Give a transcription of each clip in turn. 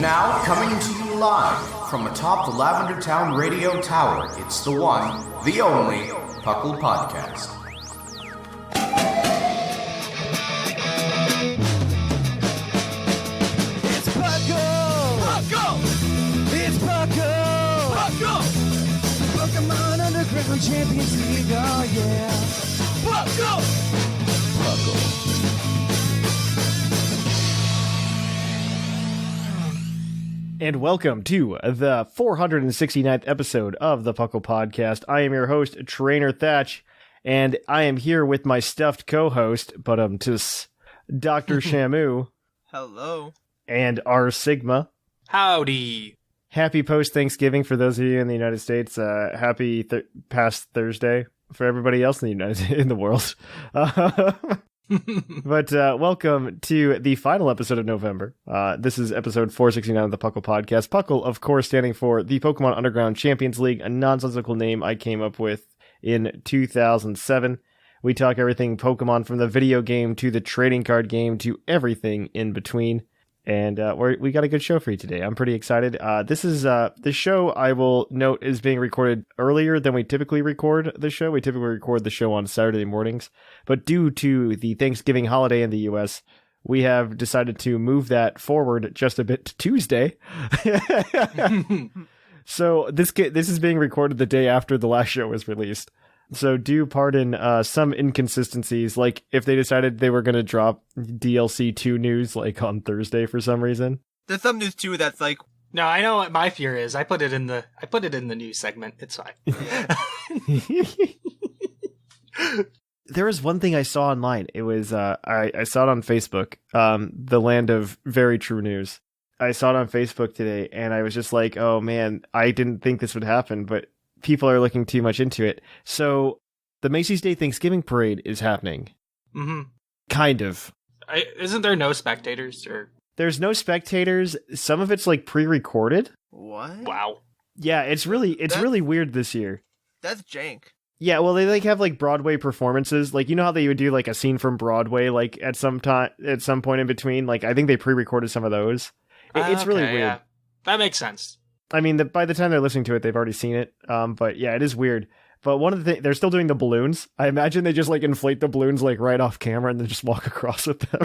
Now, coming to you live from atop the Lavender Town Radio Tower, it's the one, the only, PUCL Podcast. It's PUCL! PUCL! It's PUCL! PUCL! Pokemon Underground Champions League, oh yeah! PUCL! PUCL. And welcome to the 469th episode of the PUCL Podcast. I am your host, Trainer Thatch, and I am here with my stuffed co-host, Dr. Shamu. Hello. And R Sigma. Howdy. Happy post-Thanksgiving for those of you in the United States. Happy past Thursday for everybody else in the world. But welcome to the final episode of November. This is episode 469 of the PUCL Podcast. PUCL, of course, standing for the Pokemon Underground Champions League, a nonsensical name I came up with in 2007. We talk everything Pokemon, from the video game to the trading card game to everything in between. And we got a good show for you today. I'm pretty excited. This show, I will note, is being recorded earlier than we typically record the show. We typically record the show on Saturday mornings. But due to the Thanksgiving holiday in the U.S., we have decided to move that forward just a bit to Tuesday. So this is being recorded the day after the last show was released. So do pardon some inconsistencies, like if they decided they were going to drop DLC 2 news like on Thursday for some reason. There's some news too that's like, No, I know what my fear is. I put it in the news segment. It's fine. There was one thing I saw online. It was I saw it on Facebook, the land of very true news. I saw it on Facebook today, and I was just like, oh man, I didn't think this would happen, but people are looking too much into it. So the Macy's Day Thanksgiving Parade is happening. Mm-hmm. Kind of. Isn't there no spectators? Or There's no spectators. Some of it's like pre-recorded. what? wow. Yeah, it's really weird this year. That's jank. Yeah, well, they like have like Broadway performances. Like, you know how they would do like a scene from Broadway like at some point in between. Like, I think they pre-recorded some of those. It's really Okay, weird. yeah. That makes sense. I mean, by the time they're listening to it, they've already seen it. But yeah, it is weird. But one of the things, they're still doing the balloons. I imagine they just like inflate the balloons like right off camera and then just walk across with them.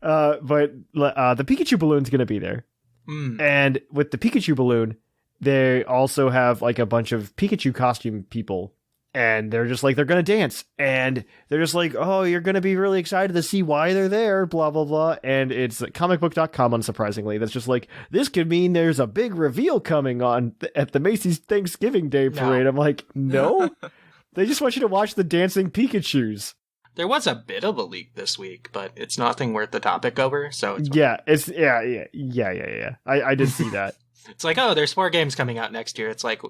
But the Pikachu balloon's going to be there. Mm. And with the Pikachu balloon, they also have like a bunch of Pikachu costume people. And they're just like, they're going to dance. And they're just like, oh, you're going to be really excited to see why they're there, blah, blah, blah. And it's comicbook.com, unsurprisingly. That's just like, this could mean there's a big reveal coming on at the Macy's Thanksgiving Day Parade. No. I'm like, no. They just want you to watch the dancing Pikachus. There was a bit of a leak this week, but it's nothing worth the topic over. So it's Yeah, I did see that. It's like, oh, there's 4 games coming out next year. It's like,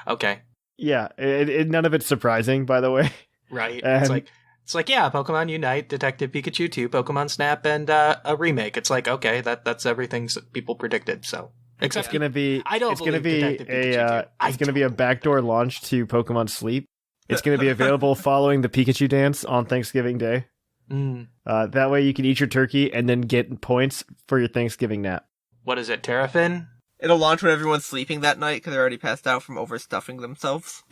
okay. Yeah, none of it's surprising, by the way. Right. And- It's like, yeah, Pokemon Unite, Detective Pikachu 2, Pokemon Snap, and a remake. It's like, okay, that's everything people predicted. So, except It's gonna be. I don't It's gonna be believe Detective Pikachu 2. It's gonna be a backdoor launch to Pokemon Sleep. It's gonna be available following the Pikachu dance on Thanksgiving Day. Mm. That way you can eat your turkey and then get points for your Thanksgiving nap. What is it, Terrafin? It'll launch when everyone's sleeping that night because they're already passed out from overstuffing themselves.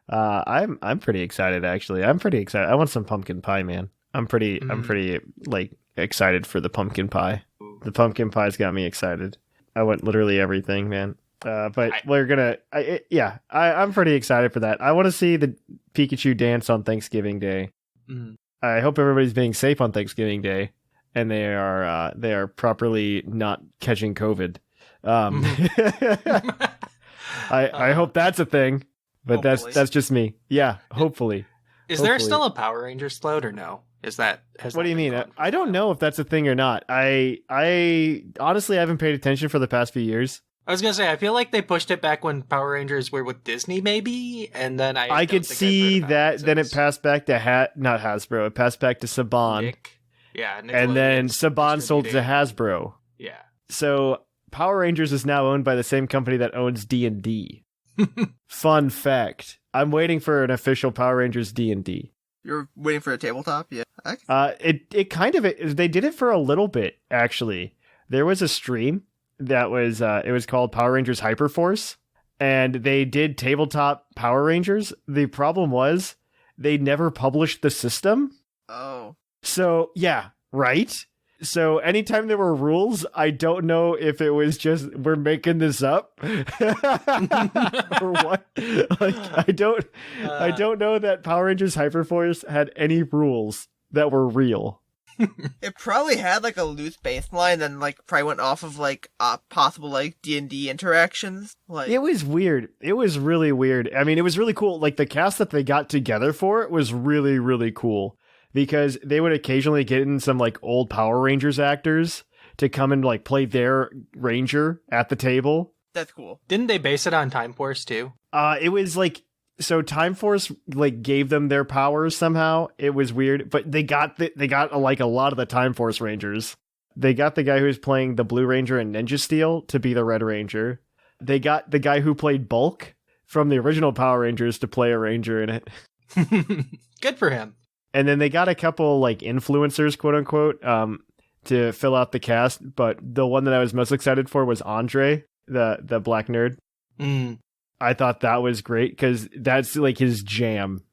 I'm pretty excited, actually. I'm pretty excited. I want some pumpkin pie, man. I'm pretty like excited for the pumpkin pie. The pumpkin pie's got me excited. I want literally everything, man. But I'm pretty excited for that. I want to see the Pikachu dance on Thanksgiving Day. Mm. I hope everybody's being safe on Thanksgiving Day, and they are properly not catching COVID. I hope that's a thing, but Hopefully. that's just me. Yeah, hopefully. Is there Hopefully. still a Power Rangers float or no? What do you mean? I don't know if that's a thing or not. I honestly haven't paid attention for the past few years. I was gonna say, I feel like they pushed it back when Power Rangers were with Disney, maybe, and then I could see that. Then it passed back to not Hasbro. It passed back to Saban, Nick. Yeah, and then Saban sold to Hasbro. Yeah. So Power Rangers is now owned by the same company that owns D&D. Fun fact: I'm waiting for an official Power Rangers D&D. You're waiting for a tabletop? Yeah. It kind of, they did it for a little bit, actually. There was a stream that was, it was called Power Rangers Hyperforce, and they did tabletop Power Rangers. The problem was they never published the system. Oh. So, yeah, right? So anytime there were rules, I don't know if it was just we're making this up or what. Like I don't know that Power Rangers Hyperforce had any rules that were real. It probably had like a loose baseline, and like probably went off of like possible like D&D interactions. Like It was weird. It was really weird. I mean, it was really cool. Like the cast that they got together for it was really, really cool. Because they would occasionally get in some like old Power Rangers actors to come and like play their Ranger at the table. That's cool. Didn't they base it on Time Force too? It was like, so Time Force like gave them their powers somehow. It was weird, but they got like a lot of the Time Force Rangers. They got the guy who was playing the Blue Ranger and Ninja Steel to be the Red Ranger. They got the guy who played Bulk from the original Power Rangers to play a Ranger in it. Good for him. And then they got a couple like influencers, quote unquote, to fill out the cast. But the one that I was most excited for was Andre, the black nerd. I thought that was great because that's like his jam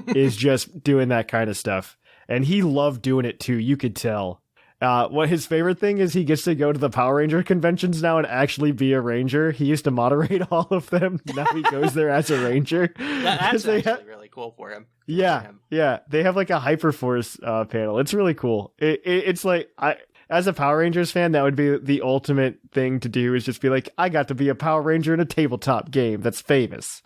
is just doing that kind of stuff. And he loved doing it too. You could tell. What his favorite thing is he gets to go to the Power Ranger conventions now and actually be a Ranger. He used to moderate all of them. Now he goes there as a Ranger. That's actually really cool for him. Yeah. They have like a Hyperforce panel. It's really cool. It's like, as a Power Rangers fan, that would be the ultimate thing to do is just be like, I got to be a Power Ranger in a tabletop game that's famous.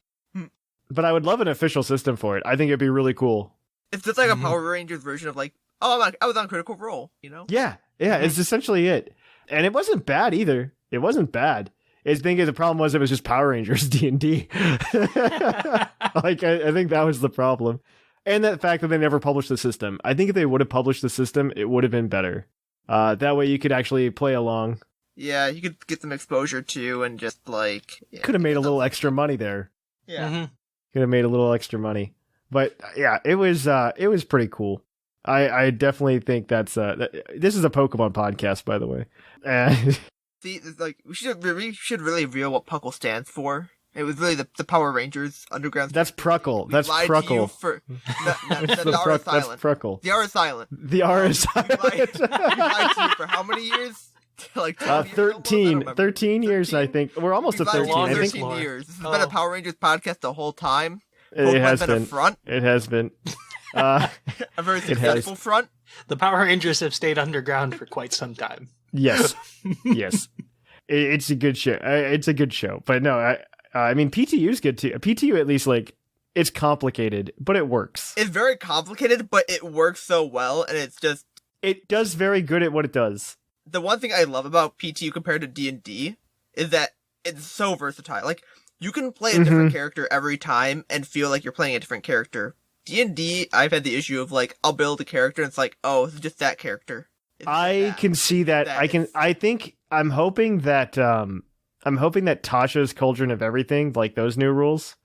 But I would love an official system for it. I think it'd be really cool. It's just like a Power Rangers version of like, oh, I was on Critical Role, you know? Yeah, it's essentially it. And it wasn't bad either. It wasn't bad. The problem was it was just Power Rangers D&D. Like, I think that was the problem. And the fact that they never published the system. I think if they would have published the system, it would have been better. That way you could actually play along. Yeah, you could get some exposure too and just like... Yeah, could have made a little extra money there. Yeah. Could have made a little extra money. But yeah, it was pretty cool. I definitely think that's this is a Pokemon podcast, by the way. See, like we should really reveal what PUCL stands for. It was really the Power Rangers Underground. That's PUCL. That's PUCL. The R is silent. That's PUCL. The R is silent. The R is silent. We lied to you for how many years? Like 13 years, I think. We're almost at 13. I think 13 years. This has been a Power Rangers podcast the whole time. It has been been. A front. It has been. A very successful front. The Power Rangers have stayed underground for quite some time. Yes. Yes. It's a good show. It's a good show. But no, I mean, PTU is good too. PTU, at least, like, it's complicated, but it works. It's very complicated, but it works so well, and it's just... It does very good at what it does. The one thing I love about PTU compared to D&D is that it's so versatile. Like, you can play a different character every time and feel like you're playing a different character. D&D, I've had the issue of, like, I'll build a character and it's like, oh, it's just that character. I can see that. I'm hoping that Tasha's Cauldron of Everything, like those new rules,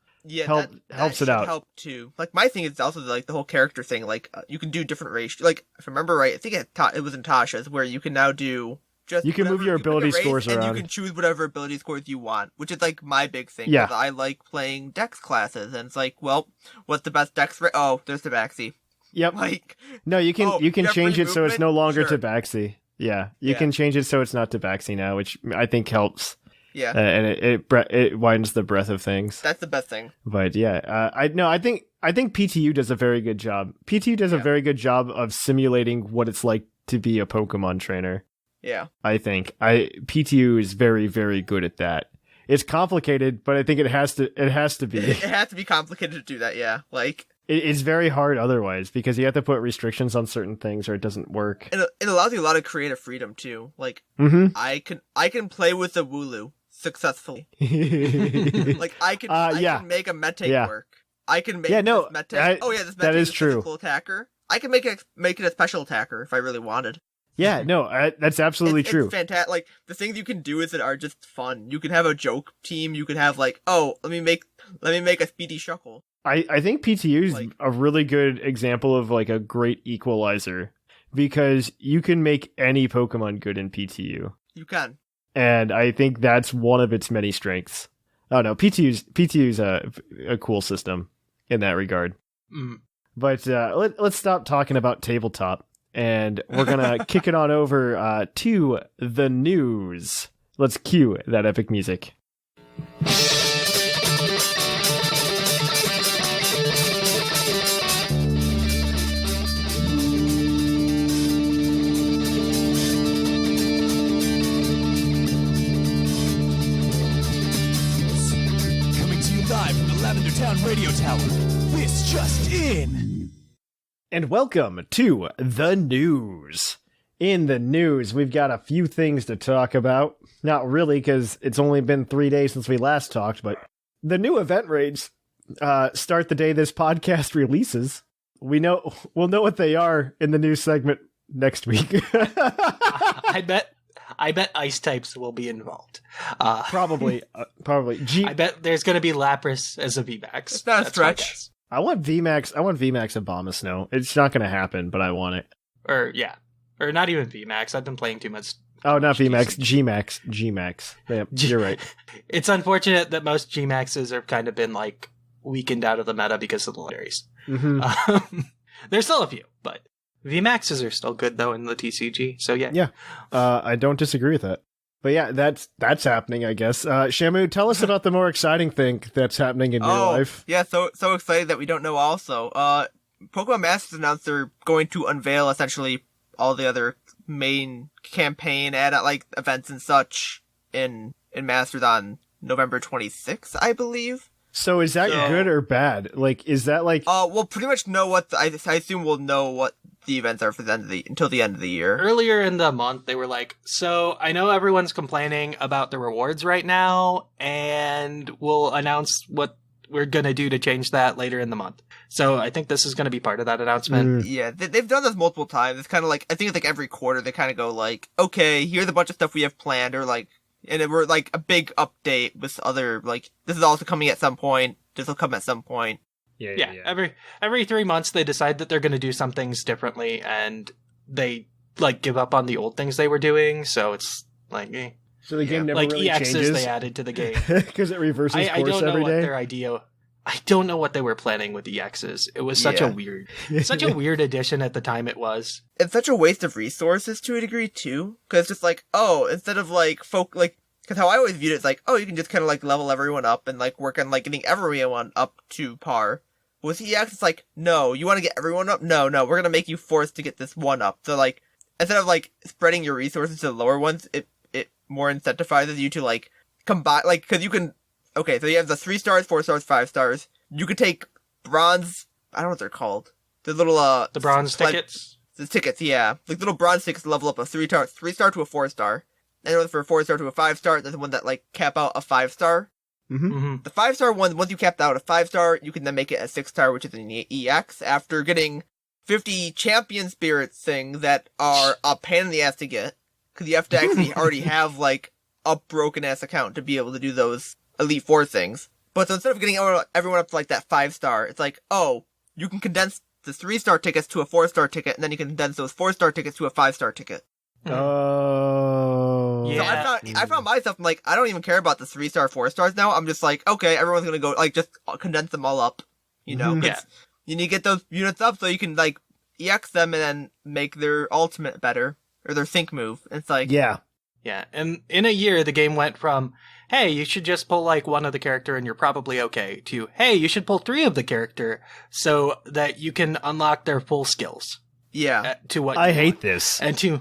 helps it out. Help too. Like my thing is also like the whole character thing. Like you can do different race. Like if I remember right, I think it was in Tasha's where you can now do just you can move your ability scores around, and you can choose whatever ability scores you want, which is like my big thing. Yeah, I like playing Dex classes, and it's like, well, what's the best Dex? Oh, there's Tabaxi. Yep. Like no, you can change it so it's no longer Tabaxi. Yeah, you can change it so it's not Tabaxi now, which I think helps. Yeah, and it widens the breadth of things. That's the best thing. But yeah, I think PTU does a very good job. PTU does a very good job of simulating what it's like to be a Pokemon trainer. Yeah, I think PTU is very, very good at that. It's complicated, but I think it has to be. It has to be complicated to do that. Yeah, like. It's very hard otherwise because you have to put restrictions on certain things or it doesn't work. And it allows you a lot of creative freedom too. Like I can play with the Wooloo successfully. Like I can make a Metake work. I can make this Metake. This Metake that is a true. Physical attacker. I can make it a special attacker if I really wanted. Yeah, no, that's absolutely true. It's fantastic. Like the things you can do with it are just fun. You can have a joke team. You can have like, oh, let me make a Speedy Shuckle. I think PTU is Like- a really good example of like a great equalizer because you can make any Pokemon good in PTU. You can. And I think that's one of its many strengths. Oh no, PTU's a cool system in that regard. Mm. But let's stop talking about tabletop, and we're gonna kick it on over to the news. Let's cue that epic music. Coming to you live from the Lavender Town Radio Tower. This just in. And welcome to the news. In the news, we've got a few things to talk about. Not really, because it's only been 3 days since we last talked, but the new event raids start the day this podcast releases. We'll know what they are in the news segment next week. I bet ice types will be involved. Probably. I bet there's going to be Lapras as a VMAX. It's not a That's my stretch. guess. I want VMAX Abomasnow. It's not going to happen, but I want it. Or not even VMAX. I've been playing too much. Oh, not VMAX, TCG. Gmax. Yeah, you're right. It's unfortunate that most Gmaxes have kind of been like weakened out of the meta because of the legendaries. Mm-hmm. There's still a few, but VMAXs are still good though in the TCG. So yeah. Yeah. I don't disagree with that. But yeah, that's happening, I guess. Shamu, tell us about the more exciting thing that's happening in your life. Yeah, so excited that we don't know also. Pokemon Masters announced they're going to unveil essentially all the other main campaign like events and such in Masters on November 26th, I believe. So is that good or bad? Like, is that like... We'll pretty much know what I assume we'll know what the events are for until the end of the year. Earlier in the month, they were like, so I know everyone's complaining about the rewards right now, and we'll announce what we're going to do to change that later in the month. So I think this is going to be part of that announcement. Yeah, they've done this multiple times. It's kind of like, I think it's like every quarter they kind of go like, okay, here's a bunch of stuff we have planned, or like, and we're like a big update with other, like, this is also coming at some point, this will come at some point. Yeah. Every 3 months they decide that they're going to do some things differently, and they like give up on the old things they were doing. So it's like, So the game never like really EXs changes? they added to the game. Because it reverses course I don't know every what day? their idea. I don't know what they were planning with EXs. It was such a weird addition at the time. It was. It's such a waste of resources to a degree too, because it's just like, oh, instead of like because how I always viewed it is like, oh, you can just kind of like level everyone up and like work on like getting everyone up to par. With EX, it's like, no, you want to get everyone up? No, we're gonna make you forced to get this one up. So like, instead of like spreading your resources to the lower ones, it more incentivizes you to like combine, like, because you can. Okay, so you have the 3 stars, 4 stars, 5 stars. You could take bronze. I don't know what they're called. The little The bronze tickets. The tickets, yeah. Like little bronze tickets level up a 3-star to a 4-star. And for a 4-star to a 5-star, there's the one that like cap out a 5-star. Mm-hmm. The 5-star one, once you cap out a 5-star, you can then make it a 6-star, which is an EX, after getting 50 champion spirits thing that are a pain in the ass to get. Because you have to actually already have like a broken ass account to be able to do those Elite Four things. But so instead of getting everyone up to like that 5-star, it's like, oh, you can condense the 3-star tickets to a 4-star ticket, and then you can condense those 4-star tickets to a 5-star ticket. Oh. Yeah. So I found myself, I'm like, I don't even care about the 3-star, 4-stars now. I'm just like, okay, everyone's gonna go, like, just condense them all up. You know? Yeah. You need to get those units up so you can, like, EX them and then make their ultimate better. Or their sync move. It's like... Yeah. Yeah, and in a year, the game went from, hey, you should just pull like one of the character and you're probably okay, to, hey, you should pull 3 of the character so that you can unlock their full skills. Yeah. To what I you hate want. this. And to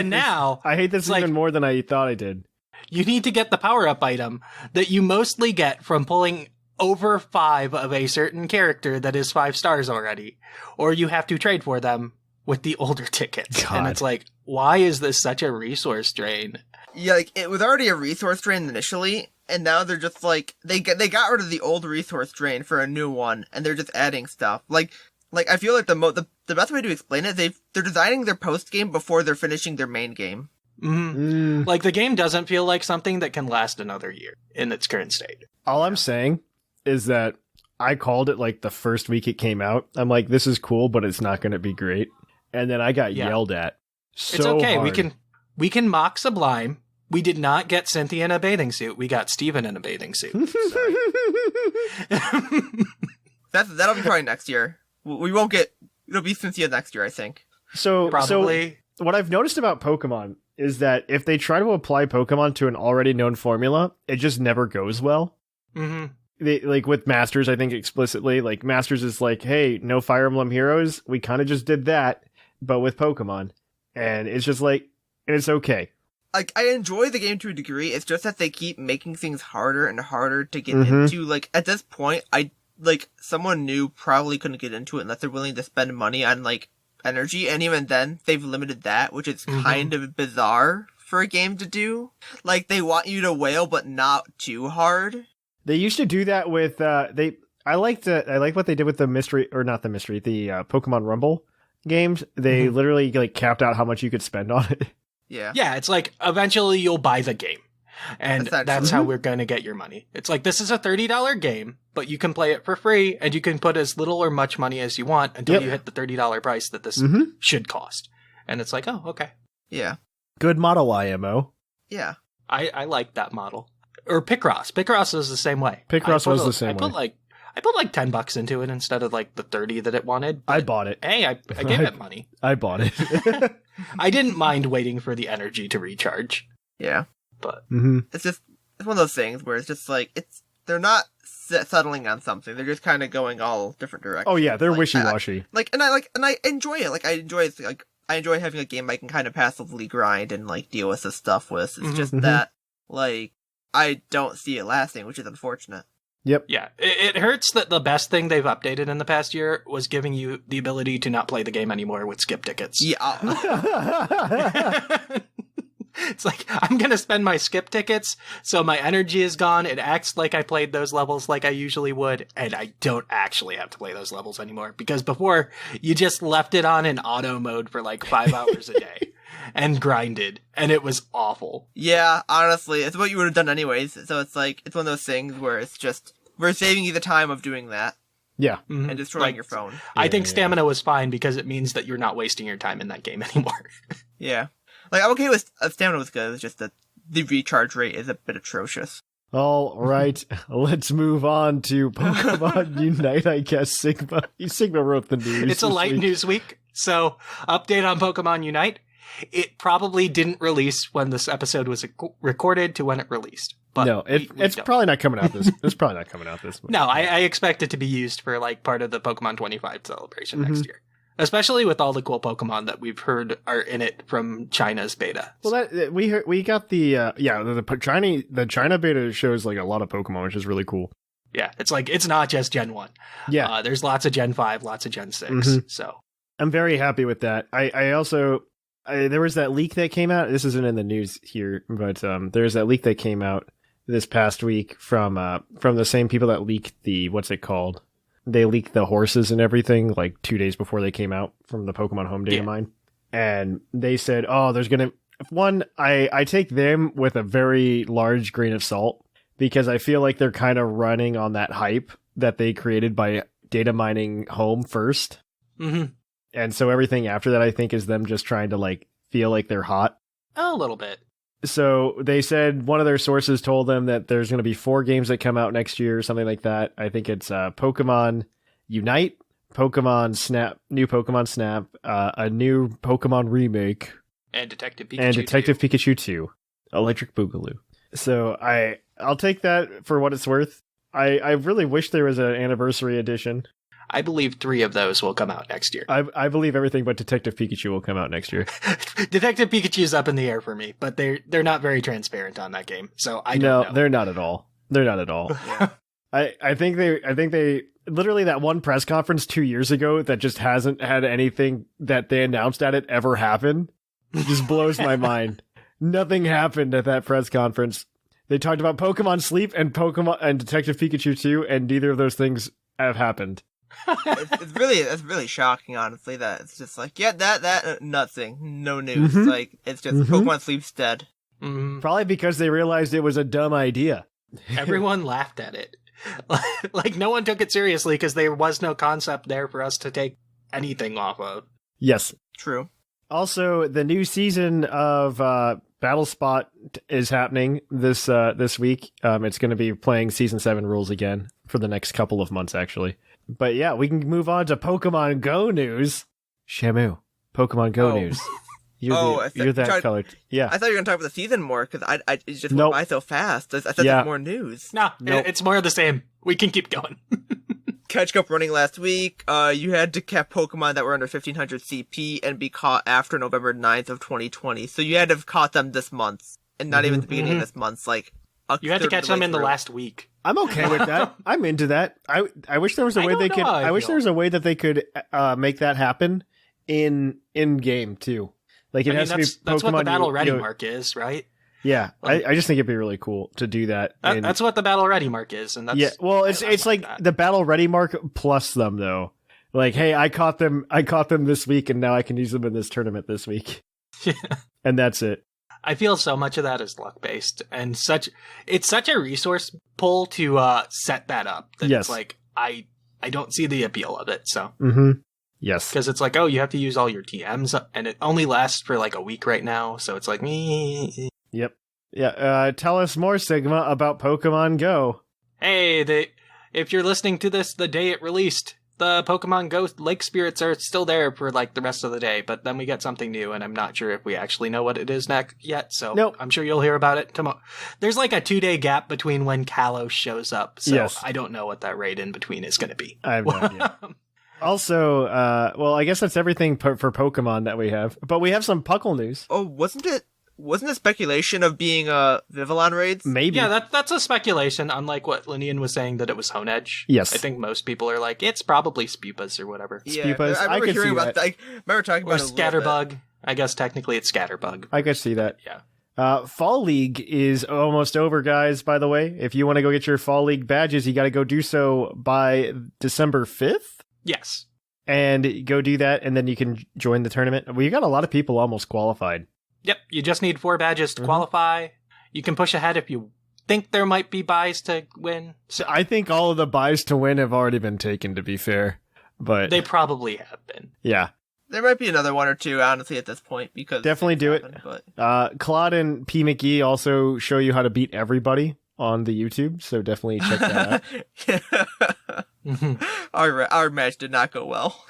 now, I hate this it's even like, more than I thought I did. you need to get the power-up item that you mostly get from pulling over 5 of a certain character that is 5 stars already, or you have to trade for them with the older tickets. God. And it's like, why is this such a resource drain? Yeah, like, it was already a resource drain initially, and now they're just like, they got rid of the old resource drain for a new one, and they're just adding stuff. Like I feel like the best way to explain it is they're designing their post-game before they're finishing their main game. Mm-hmm. Like, the game doesn't feel like something that can last another year in its current state. All I'm saying is that I called it like the first week it came out. I'm like, this is cool, but it's not going to be great. And then I got yelled at. So it's okay. hard. We can mock Sublime. We did not get Cynthia in a bathing suit. We got Steven in a bathing suit. That'll be probably next year. We won't get. It'll be Cynthia next year, I think. So Probably. So what I've noticed about Pokemon is that if they try to apply Pokemon to an already known formula, it just never goes well. Mm-hmm. They, like with Masters, I think explicitly, like Masters is like, hey, no Fire Emblem Heroes. We kind of just did that, but with Pokemon, and it's just like, and it's okay. Like, I enjoy the game to a degree. It's just that they keep making things harder and harder to get into. Like, at this point, someone new probably couldn't get into it unless they're willing to spend money on, like, energy. And even then, they've limited that, which is kind of bizarre for a game to do. Like, they want you to wail, but not too hard. They used to do that with, I like what they did with the Pokemon Rumble games. They literally, like, capped out how much you could spend on it. Yeah. Yeah, it's like, eventually you'll buy the game. And that's how we're going to get your money. It's like, this is a $30 game, but you can play it for free, and you can put as little or much money as you want until you hit the $30 price that this should cost. And it's like, oh, okay. Yeah. Good model, IMO. Yeah. I like that model. Or Picross. Picross is the same way. Picross was the same way. I put like $10 into it instead of like the 30 that it wanted. I bought it. Hey, I gave it money. I bought it. I didn't mind waiting for the energy to recharge. Yeah. But it's one of those things where it's just like, they're not settling on something. They're just kind of going all different directions. Oh yeah, they're wishy-washy. And I enjoy it. Like, I enjoy having a game I can kind of passively grind and like deal with this stuff with. It's just that, like, I don't see it lasting, which is unfortunate. Yep. Yeah, it hurts that the best thing they've updated in the past year was giving you the ability to not play the game anymore with skip tickets. Yeah. It's like, I'm going to spend my skip tickets, so my energy is gone. It acts like I played those levels like I usually would, and I don't actually have to play those levels anymore. Because before, you just left it on in auto mode for like 5 hours a day and grinded, and it was awful. Yeah, honestly, it's what you would have done anyways. So it's like, it's one of those things where it's just, we're saving you the time of doing that. Yeah. And destroying your phone. I think stamina was fine because it means that you're not wasting your time in that game anymore. Yeah. Like, I'm okay with stamina was good. It's just that the recharge rate is a bit atrocious. All right, let's move on to Pokemon Unite, I guess. Sigma wrote the news. It's a light news week. So, update on Pokemon Unite. It probably didn't release when this episode was recorded to when it released. But no, it's probably not coming out this. It's probably not coming out this month. No, I expect it to be used for like part of the Pokemon 25 celebration next year. Especially with all the cool Pokemon that we've heard are in it from China's beta. Well, we got the China beta shows like a lot of Pokemon, which is really cool. Yeah, it's like, it's not just Gen 1. Yeah. There's lots of Gen 5, lots of Gen 6. So I'm very happy with that. I also there was that leak that came out. This isn't in the news here, but there's that leak that came out this past week from the same people that leaked the, what's it called? They leaked the horses and everything like 2 days before they came out from the Pokemon Home Data Mine. And they said, oh, there's going to... I take them with a very large grain of salt because I feel like they're kind of running on that hype that they created by data mining Home first. And so everything after that, I think, is them just trying to like feel like they're hot. a little bit. So they said one of their sources told them that there's going to be 4 games that come out next year, something like that. I think it's Pokemon Unite, Pokemon Snap, new Pokemon Snap, a new Pokemon remake, and Detective Pikachu 2, Electric Boogaloo. So I'll take that for what it's worth. I really wish there was an anniversary edition. I believe 3 of those will come out next year. I believe everything but Detective Pikachu will come out next year. Detective Pikachu is up in the air for me, but they're not very transparent on that game, so I don't know. They're not at all. They're not at all. Yeah. I think they literally that one press conference 2 years ago that just hasn't had anything that they announced at it ever happen. It just blows my mind. Nothing happened at that press conference. They talked about Pokemon Sleep and Pokemon and Detective Pikachu 2, and neither of those things have happened. It's really shocking, honestly, that it's just like, yeah, that nothing, no news. Like, it's just Pokemon Sleep's dead. Probably because they realized it was a dumb idea. Everyone laughed at it. Like, no one took it seriously because there was no concept there for us to take anything off of. Yes. True. Also, the new season of Battle Spot is happening this week. It's going to be playing Season 7 rules again for the next couple of months, actually. But yeah, we can move on to Pokemon Go news. Shamu, Pokemon Go news. You're that colored. Yeah. I thought you were going to talk about the season more, because it just went Nope. by so fast. I thought there was more news. No, Nope. it's more of the same. We can keep going. Catch Cup running last week. You had to catch Pokemon that were under 1500 CP and be caught after November 9th of 2020. So you had to have caught them this month, and not even at the beginning of this month. Like, you had to catch them in the last week. I'm okay with that. I'm into that. I wish there was a way they could. I wish there was a way that they could make that happen in game too. Like it has to be Pokemon. That's what the Battle Ready mark is, right? Yeah, I just think it'd be really cool to do that. That's what the Battle Ready mark is, and that's Well, it's like the Battle Ready mark plus them though. Like, hey, I caught them this week, and now I can use them in this tournament this week. And that's it. I feel so much of that is luck based, and it's such a resource pull to set that up. That Yes. It's like I don't see the appeal of it. So. Mm-hmm. Yes. Because it's like, you have to use all your TMs, and it only lasts for like a week right now, so it's like, Yep. Yeah, tell us more, Sigma, about Pokemon Go. Hey, if you're listening to this the day it released, the Pokemon Go Lake Spirits are still there for like the rest of the day, but then we get something new, and I'm not sure if we actually know what it is yet, so Nope. I'm sure you'll hear about it tomorrow. There's like a 2-day gap between when Kalos shows up, so Yes. I don't know what that raid in between is going to be. I have no idea. Also, well, I guess that's everything for Pokemon that we have. But we have some Puckle news. Oh, wasn't it speculation of being Vivillon raids? Maybe. Yeah, that's a speculation, unlike what Linian was saying that it was Honedge. Yes. I think most people are like, it's probably Spupas or whatever. Yeah, Spupas, I remember could hearing see about that. I remember talking Or about it a little bit. Scatterbug. I guess technically it's Scatterbug. I could see that. Yeah. Fall League is almost over, guys, by the way. If you want to go get your Fall League badges, you got to go do so by December 5th. Yes. And go do that, and then you can join the tournament. We got a lot of people almost qualified. Yep, you just need 4 badges to qualify. You can push ahead if you think there might be buys to win. So I think all of the buys to win have already been taken, to be fair. But they probably have been. Yeah. There might be another one or two, honestly, at this point, because Definitely do it. But Claude and P. McGee also show you how to beat everybody on the YouTube, so definitely check that out. Our match did not go well.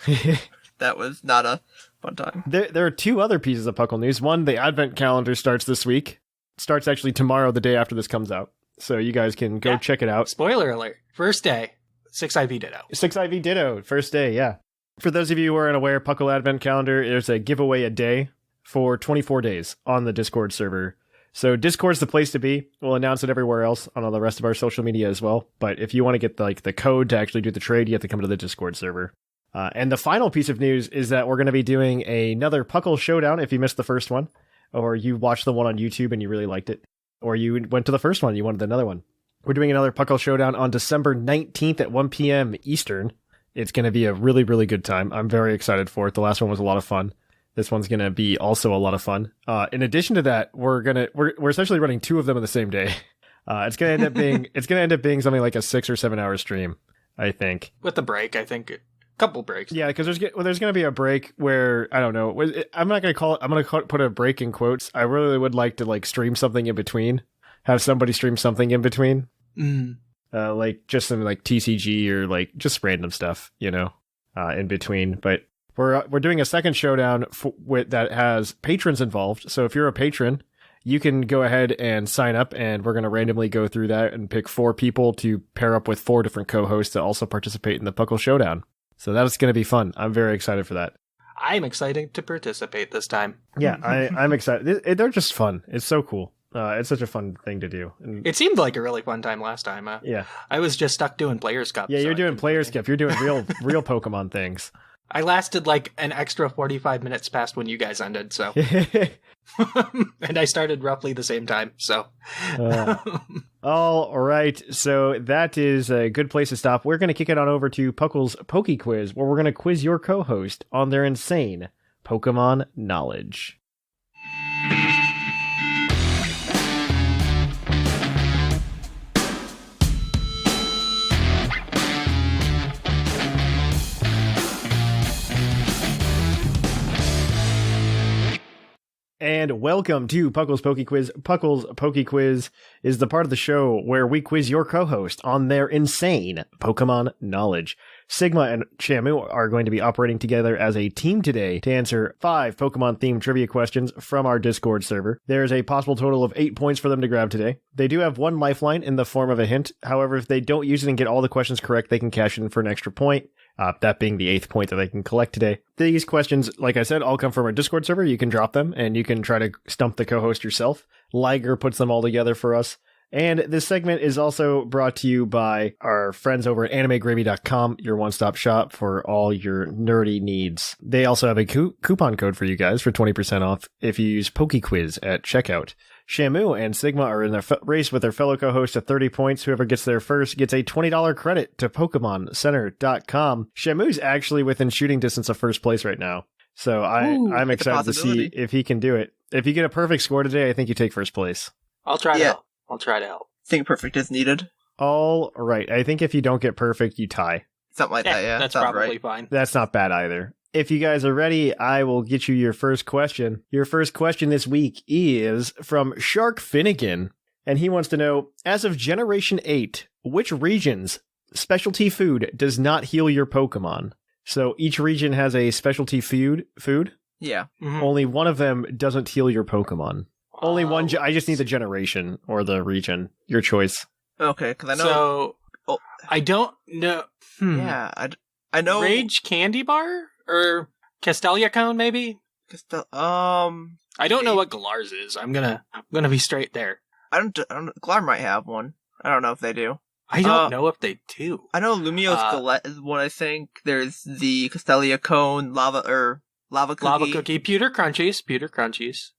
That was not a fun time. There are 2 other pieces of Puckle news. One, the Advent calendar starts this week. Starts actually tomorrow, the day after this comes out. So you guys can go check it out. Spoiler alert. First day, 6IV Ditto. 6IV Ditto, first day, yeah. For those of you who are unaware, Puckle Advent calendar, there's a giveaway a day for 24 days on the Discord server. So Discord's the place to be. We'll announce it everywhere else on all the rest of our social media as well. But if you want to get the code to actually do the trade, you have to come to the Discord server. And the final piece of news is that we're going to be doing another Puckle Showdown if you missed the first one, or you watched the one on YouTube and you really liked it, or you went to the first one and you wanted another one. We're doing another Puckle Showdown on December 19th at 1 p.m. Eastern. It's going to be a really, really good time. I'm very excited for it. The last one was a lot of fun. This one's going to be also a lot of fun. In addition to that, we're essentially running 2 of them on the same day. It's going to end up being something like a 6 or 7 hour stream, I think. With the break, I think. Couple breaks. Yeah, because there's going to be a break where, I don't know, I'm not going to call it, I'm going to put a break in quotes. I really would like to stream something in between. Have somebody stream something in between. Just some TCG or just random stuff, in between. But we're doing a second showdown that has patrons involved. So if you're a patron, you can go ahead and sign up, and we're going to randomly go through that and pick 4 people to pair up with 4 different co-hosts that also participate in the Puckle Showdown. So that's going to be fun. I'm very excited for that. I'm excited to participate this time. Yeah, I'm excited. They're just fun. It's so cool. It's such a fun thing to do. And it seemed like a really fun time last time. Yeah. I was just stuck doing Players Cup. Yeah, you're doing Players Cup. You're doing real Pokemon things. I lasted an extra 45 minutes past when you guys ended, so. And I started roughly the same time, so. All right, so that is a good place to stop. We're going to kick it on over to Puckle's Poke Quiz, where we're going to quiz your co-host on their insane Pokemon knowledge. And welcome to Puckle's Poke Quiz. Puckle's Poke Quiz is the part of the show where we quiz your co-host on their insane Pokemon knowledge. Sigma and Shamu are going to be operating together as a team today to answer 5 Pokemon-themed trivia questions from our Discord server. There's a possible total of 8 points for them to grab today. They do have one lifeline in the form of a hint. However, if they don't use it and get all the questions correct, they can cash in for an extra point. That being the 8th point that they can collect today. These questions, like I said, all come from our Discord server. You can drop them, and you can try to stump the co-host yourself. Liger puts them all together for us. And this segment is also brought to you by our friends over at animegravy.com, your one-stop shop for all your nerdy needs. They also have a coupon code for you guys for 20% off if you use PokeQuiz at checkout. Shamu and Sigma are in a race with their fellow co-host at 30 points. Whoever gets there first gets a $20 credit to PokemonCenter.com. Shamu's actually within shooting distance of first place right now. So I'm excited to see if he can do it. If you get a perfect score today, I think you take first place. I'll try to help. I'll try to help. I think perfect is needed. All right. I think if you don't get perfect, you tie. Something like that, yeah. That's probably fine. That's not bad either. If you guys are ready, I will get you your first question. Your first question this week is from Shark Finnegan, and he wants to know, as of Generation 8, which region's specialty food does not heal your Pokemon? So each region has a specialty food? Yeah. Mhm. Only one of them doesn't heal your Pokemon. Only one. I just need the generation or the region. Your choice. Okay, because I know... So, I don't know. Yeah, I know... Rage Candy Bar? Or Castelia Cone, maybe? I don't know what Galar's is. I'm gonna be straight there. I don't Galar might have one. I don't know if they do. I don't know if they do. I know Lumio's Galette is one, I think. There's the Castelia Cone, Lava Cookie. Lava Cookie, Pewter Crunchies.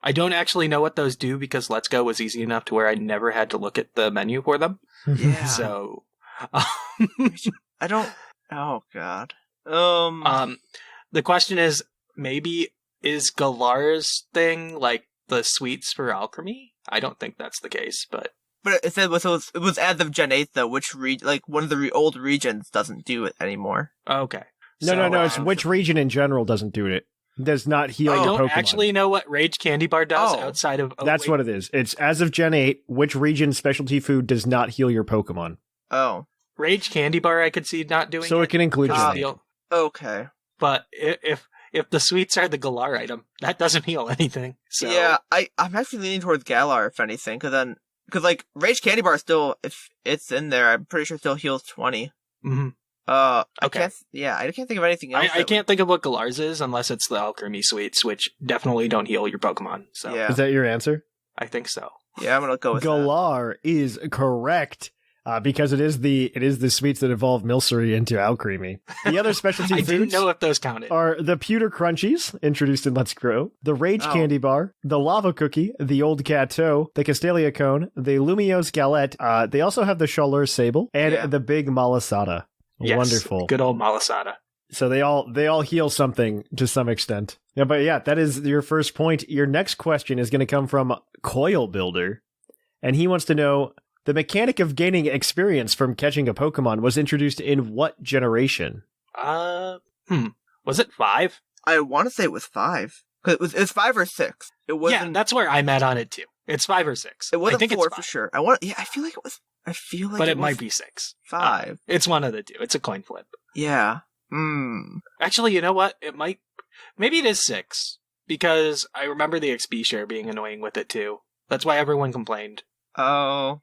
I don't actually know what those do because Let's Go was easy enough to where I never had to look at the menu for them. Yeah. So, I don't... Oh, God. The question is, maybe is Galar's thing like the sweets for alchemy? I don't think that's the case, but it said it was as of Gen 8 though, which one of the old regions doesn't do it anymore. Okay. No. It's which region in general doesn't do it. Does not heal your Pokemon. I don't actually know what Rage Candy Bar does outside of... That's what it is. It's as of Gen 8, which region specialty food does not heal your Pokemon? Oh. Rage Candy Bar I could see not doing so it can include Gen 8. Okay. But if the sweets are the Galar item, that doesn't heal anything. So. Yeah, I'm actually leaning towards Galar, if anything, because Rage Candy Bar still, if it's in there, I'm pretty sure still heals 20. Mm-hmm. Okay. I can't think of anything else. I can't think of what Galar's is unless it's the alchemy sweets, which definitely don't heal your Pokemon. So yeah. Is that your answer? I think so. Yeah, I'm gonna go with Galar is correct. Because it is the sweets that evolve Milcery into Alcremie. The other specialty I foods didn't know if those counted. Are the Pewter Crunchies, introduced in Let's Grow, the Rage Candy Bar, the Lava Cookie, the Old Cateau, the Castelia Cone, the Lumio's Galette. They also have the Chaleur Sable and the Big Malasada. Yes, wonderful. Good old Malasada. So they all heal something to some extent. Yeah, but that is your first point. Your next question is going to come from Coil Builder, and he wants to know, the mechanic of gaining experience from catching a Pokemon was introduced in what generation? Was it 5? I want to say it was 5. Cause it's 5 or 6. It wasn't. Yeah, that's where I'm at on it too. It's 5 or 6. It wasn't I think 4 it's for 5. sure. I feel like it was. But it might be 6. 5. It's one of the two. It's a coin flip. Yeah. Actually, you know what? Maybe it is 6 because I remember the XP share being annoying with it too. That's why everyone complained. Oh.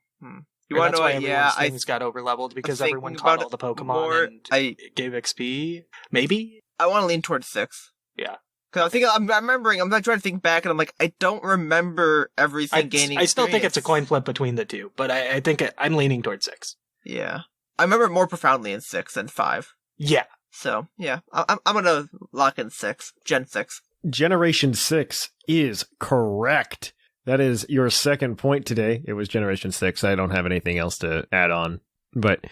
You want to know what? Yeah, things got overleveled because everyone caught all the Pokemon and it gave XP. Maybe I want to lean towards 6. Yeah, because I'm remembering. I'm not trying to think back, and I'm like, I don't remember everything gaining. I still think it's a coin flip between the two, but I think I'm leaning towards 6. Yeah, I remember it more profoundly in 6 than 5. Yeah. So yeah, I'm gonna lock in 6. Gen 6. Generation 6 is correct. That is your second point today. It was Generation 6. I don't have anything else to add on. But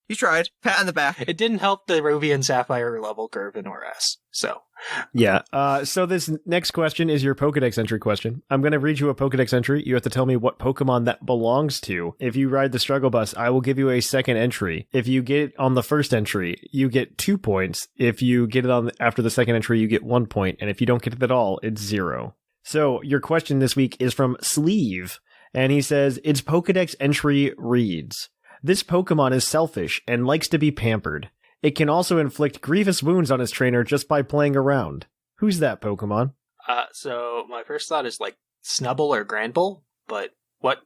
you He tried. Pat on the back. It didn't help the Ruby and Sapphire level curve in ORS. So, Yeah. So this next question is your Pokedex entry question. I'm going to read you a Pokedex entry. You have to tell me what Pokemon that belongs to. If you ride the struggle bus, I will give you a second entry. If you get it on the first entry, you get 2 points. If you get it on after the second entry, you get 1 point. And if you don't get it at all, it's 0. So your question this week is from Sleeve. And he says, its Pokedex entry reads, this Pokemon is selfish and likes to be pampered. It can also inflict grievous wounds on its trainer just by playing around. Who's that Pokemon? so my first thought is like Snubble or Granbull, but what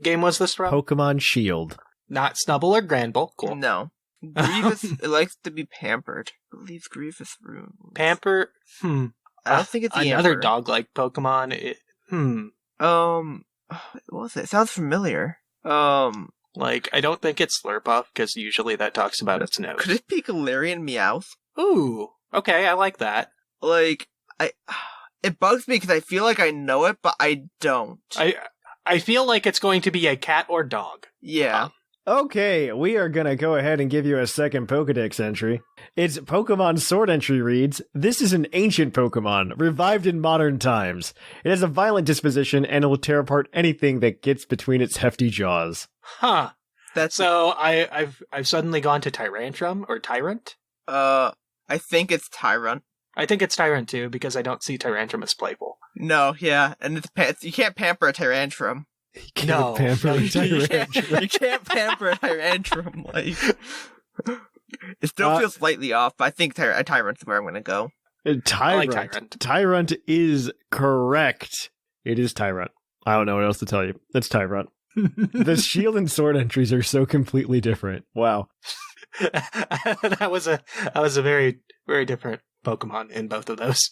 game was this from? Pokemon Shield. Not Snubble or Granbull. Cool. No. Grievous, it likes to be pampered. Believes Grievous runes. Pamper. I don't think it's another Yamper. dog-like Pokemon. What was it? It sounds familiar. Like, I don't think it's Slurpuff, because usually that talks about its nose. Could it be Galarian Meowth? Ooh, okay, I like that. Like, it bugs me because I feel like I know it, but I don't. I feel like it's going to be a cat or dog. Yeah. Okay, we are going to go ahead and give you a second Pokedex entry. Its Pokemon Sword entry reads, this is an ancient Pokemon, revived in modern times. It has a violent disposition and it will tear apart anything that gets between its hefty jaws. Huh. So I've suddenly gone to Tyrantrum or Tyrant. I think it's Tyrant. I think it's Tyrant too, because I don't see Tyrantrum as playful. No, yeah, and you can't pamper a Tyrantrum. No, You can't pamper a Tyrantrum. Like, it still feels slightly off, but I think Tyrant's where I'm going to go. Tyrant. I like Tyrant. Tyrant is correct. It is Tyrant. I don't know what else to tell you. It's Tyrant. The Shield and Sword entries are so completely different. Wow. that was a very, very different Pokemon in both of those.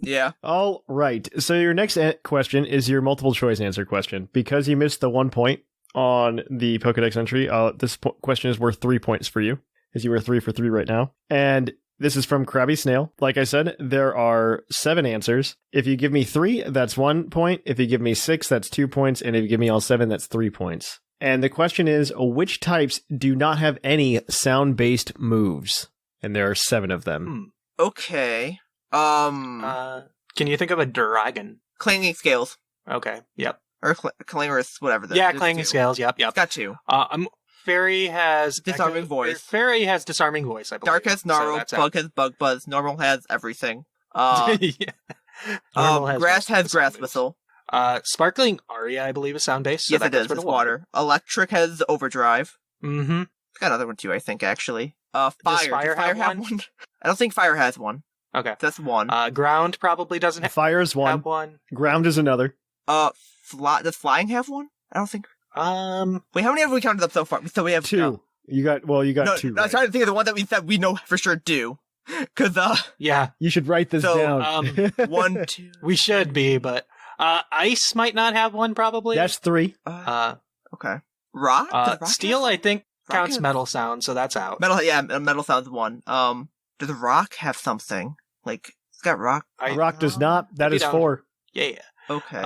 Yeah. All right. So your next question is your multiple choice answer question. Because you missed the 1 point on the Pokedex entry, this question is worth 3 points for you, as you were 3 for 3 right now. And this is from Krabby Snail. Like I said, there are 7 answers. If you give me 3, that's 1 point. If you give me 6, that's 2 points. And if you give me all 7, that's 3 points. And the question is, which types do not have any sound-based moves? And there are 7 of them. Okay. Can you think of a dragon? Clanging Scales. Okay. Yep. Or Clangorous, whatever. Clanging Scales. Yep. It's got 2. Fairy has Disarming Voice. Fairy has Disarming Voice, I believe. Dark has Gnarl, Bug has Bug Buzz, Normal has everything. Grass has Grass Whistle. Sparkling Aria, I believe, is sound-based. So Yes, it is. It's water. Electric has Overdrive. Mm-hmm. It's got another one, too, I think, actually. Fire. Does Fire have one? I don't think Fire has one. Okay. That's 1. Ground probably doesn't Fire is 1. have one. Ground is another. Does Flying have one? I don't think. Wait, how many have we counted up so far? So we have 2. No. You got 2. No, I was trying to think of the one that we said we know for sure do. Cause, yeah. You should write this down. 1, 2. We should be, but, Ice might not have one, probably. That's 3. Okay. Rock? Steel, I think, counts has... metal sound, so that's out. Metal sounds 1. Does Rock have something? Like, it's got Rock. Rock does not. That is 4. Yeah. Okay.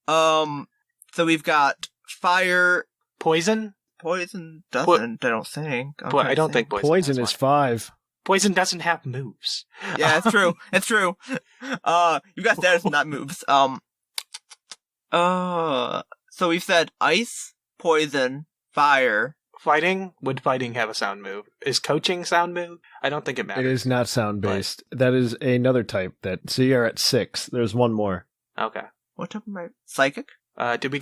So we've got Fire. Poison? Poison doesn't, I don't think. I don't think Poison is 5. Poison doesn't have moves. Yeah, it's true. It's true. You got status, not moves. So we've said Ice, Poison, Fire. Fighting? Would fighting have a sound move? Is coaching sound move? I don't think it matters. It is not sound-based. That is another type. So you're at 6. There's 1 more. Okay. What type am I? Psychic? Did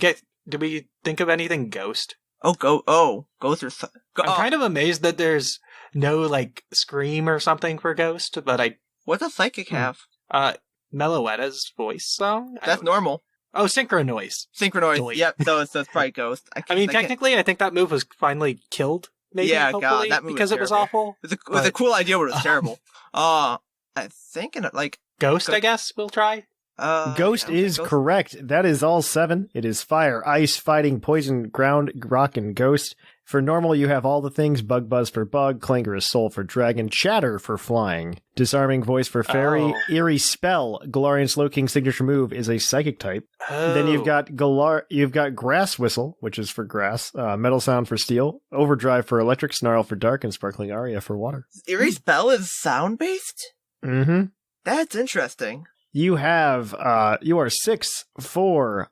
we think of anything ghost? Ghost or... I'm kind of amazed that there's no, like, scream or something for ghost, but what does Psychic have? Meloetta's voice song? That's normal. Oh, Synchronoise. Synchronoise, yep, so it's probably Ghost. Technically, I think that move was finally killed, maybe, yeah, hopefully, God, that move because was it was awful. It was a cool idea, but it was terrible. I think, Ghost, I guess, we'll try. Ghost is correct. That is all 7. It is Fire, Ice, Fighting, Poison, Ground, Rock, and Ghost. For normal, you have all the things: Bug Buzz for bug, Clangorous Soul for dragon, Chatter for flying, Disarming Voice for fairy, Oh. Eerie Spell, Galarian Slowking signature move is a psychic type. Oh. Then you've got Grass Whistle, which is for grass, Metal Sound for steel, Overdrive for electric, Snarl for dark, and Sparkling Aria for water. Eerie Spell is sound-based? Mm-hmm. That's interesting. You have, you are 6 for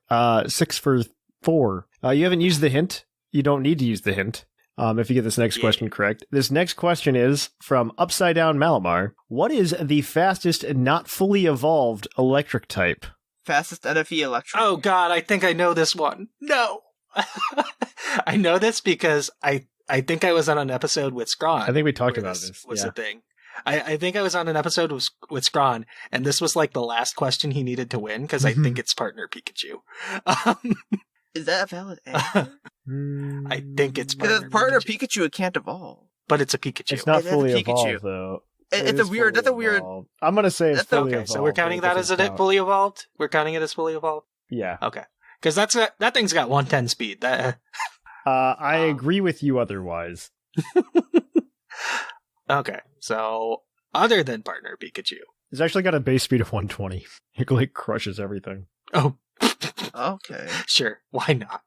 4. You haven't used the hint. You don't need to use the hint if you get this next question correct. This next question is from Upside Down Malamar. What is the fastest not fully evolved electric type? Fastest NFE electric. Oh god, I think I know this one. No. I know this because I think I was on an episode with Scrawn. I think we talked where about this. Was Yeah. a thing. I think I was on an episode with Scrawn, and this was like the last question he needed to win because I think it's partner Pikachu. Is that a valid answer? I think it's Because partner Pikachu, it can't evolve. but it's a Pikachu. It's not It is a fully Pikachu. evolved, though. It's is a weird. That's a fully weird. evolved. I'm going to say it's That's fully Okay, evolved. so we're counting It that as doesn't it count. fully evolved. We're counting it as fully evolved. Yeah. Okay, because that thing's got 110 speed. That I agree with you otherwise. okay. So other than partner Pikachu, It's actually got a base speed of 120. It like crushes everything. oh Okay. sure, why not?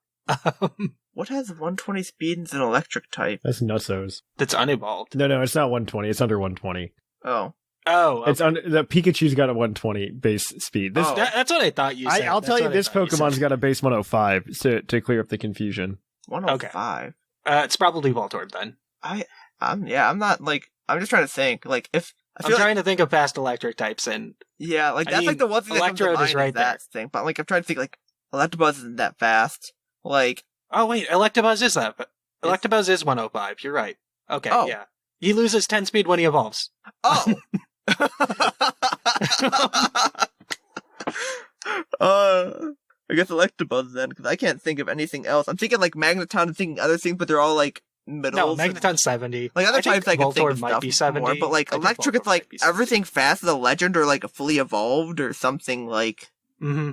What has 120 speed and is an electric type? That's nutsos. That's unevolved. No, it's not 120. It's under 120. Oh. Oh, okay. It's under the Pikachu's got a 120 base speed. This Oh. That's what I thought you said. I'll tell That's you, what I this thought you Pokemon's said. got a base 105 to clear up the confusion. 105. It's probably Voltorb then. I'm not like. I'm just trying to think. Like, if I I'm feel trying to think of fast electric types, and yeah, like I that's mean, like the one thing that comes to Electrode mind is right is that thing. But like, I'm trying to think like Electabuzz isn't that fast. Like, oh wait, Electabuzz is that. But Electabuzz is 105. You're right. Okay, Oh. yeah. He loses 10 speed when he evolves. oh. I guess Electabuzz then, because I can't think of anything else. I'm thinking like Magneton, I'm thinking other things, but they're all like No, middles. Magneton's 70. Like other types I can think Voltorb of might stuff be 70. more, but like I think electric, Voltorb it's like might be 70. everything fast is a legend or like a fully evolved or something like Mm-hmm.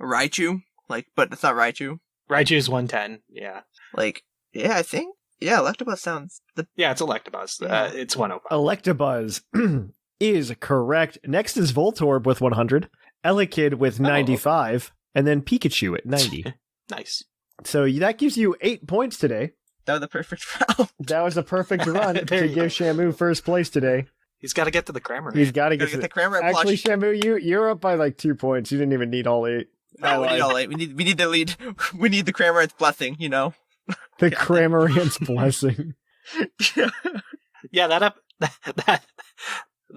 Raichu. Like, but it's not Raichu. Raichu's 110. Yeah. Like, yeah, I think, yeah, Electabuzz sounds the Yeah, it's Electabuzz. Yeah. It's 105. Electabuzz is correct. Next is Voltorb with 100, Elekid with 95, and then Pikachu at 90. Nice. So that gives you 8 points today. that was the perfect round. That was a perfect run There to you give Shamu first place today. He's got to get to the Kramer. He's got to Gotta get get the to Kramer Actually, plush. Shamu, you're up by like 2 points. You didn't even need all 8. No, we need all eight. We need the lead. We need the Kramer's blessing. You know. The Kramarian's blessing. Yeah,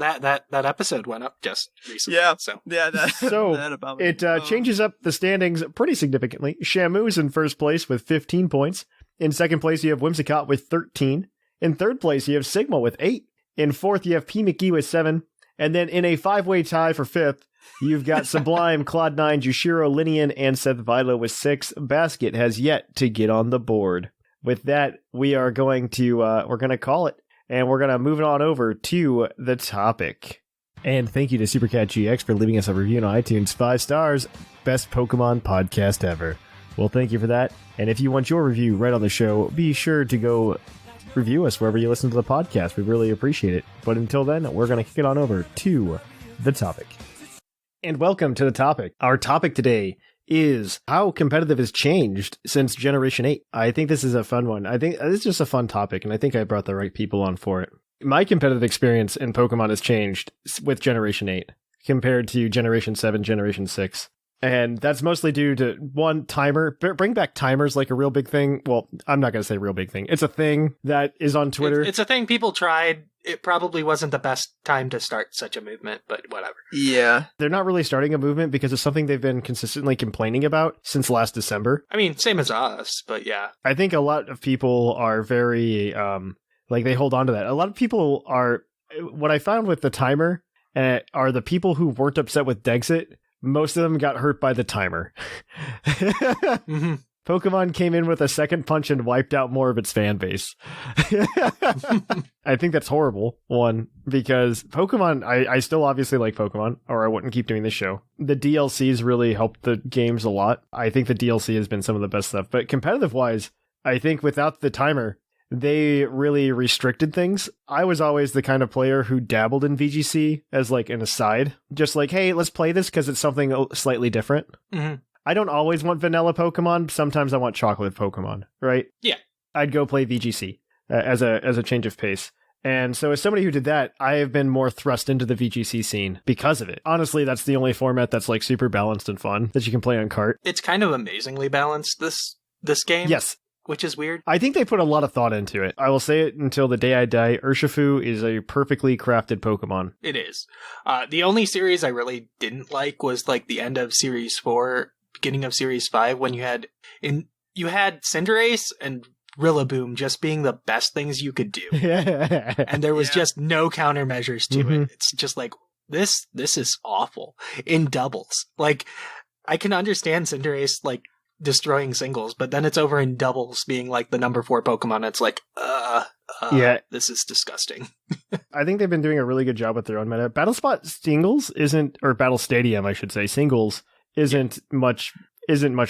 that episode went up just recently. Yeah. So Yeah. That, So, that about It Oh. changes up the standings pretty significantly. Shamu's in first place with 15 points. In second place, you have Whimsicott with 13. In third place, you have Sigma with 8. In fourth, you have P. McGee with 7. And then in a 5-way tie for fifth, you've got Sublime, Cloud9, Jushiro, Linian, and Seth Vilo with 6. Basket has yet to get on the board. With that, we are going to we're going to call it, and we're going to move it on over to the topic. And thank you to Supercat GX for leaving us a review on iTunes. 5 stars, best Pokemon podcast ever. Well, thank you for that. And if you want your review right on the show, be sure to go review us wherever you listen to the podcast. We really appreciate it. But until then, we're going to kick it on over to the topic. And welcome to the topic. Our topic today is how competitive has changed since Generation 8. I think this is a fun one. I think it's just a fun topic, and I think I brought the right people on for it. My competitive experience in Pokemon has changed with Generation 8 compared to Generation 7, Generation 6. And that's mostly due to, one, timer. Bring back timers like a real big thing. Well, I'm not going to say real big thing. It's a thing that is on Twitter. it's a thing people tried. It probably wasn't the best time to start such a movement, but whatever. Yeah. They're not really starting a movement because it's something they've been consistently complaining about since last December. I mean, same as us, but yeah. I think a lot of people are very, like, they hold on to that. A lot of people are, what I found with the timer are the people who weren't upset with Dexit. Most of them got hurt by the timer. Mm-hmm. Pokemon came in with a second punch and wiped out more of its fan base. I think that's horrible, one, because Pokemon, I still obviously like Pokemon, or I wouldn't keep doing this show. The DLCs really helped the games a lot. I think the DLC has been some of the best stuff, but competitive-wise, I think without the timer, they really restricted things. I was always the kind of player who dabbled in VGC as like an aside, just like, hey, let's play this because it's something slightly different. Mm-hmm. I don't always want vanilla Pokemon. Sometimes I want chocolate Pokemon, right? Yeah. I'd go play VGC as a change of pace. And so as somebody who did that, I have been more thrust into the VGC scene because of it. Honestly, that's the only format that's like super balanced and fun that you can play on cart. It's kind of amazingly balanced, this game. Yes. Which is weird. I think they put a lot of thought into it. I will say it until the day I die. Urshifu is a perfectly crafted Pokemon. It is. The only series I really didn't like was like the end of Series 4, beginning of Series 5, when you had Cinderace and Rillaboom just being the best things you could do. And there was just no countermeasures to it. It's just like, this is awful in doubles. Like, I can understand Cinderace, like, destroying singles, but then it's over in doubles being like the number 4 Pokemon. It's like, this is disgusting. I think they've been doing a really good job with their own meta. Battlespot singles or Battle Stadium, I should say, singles isn't much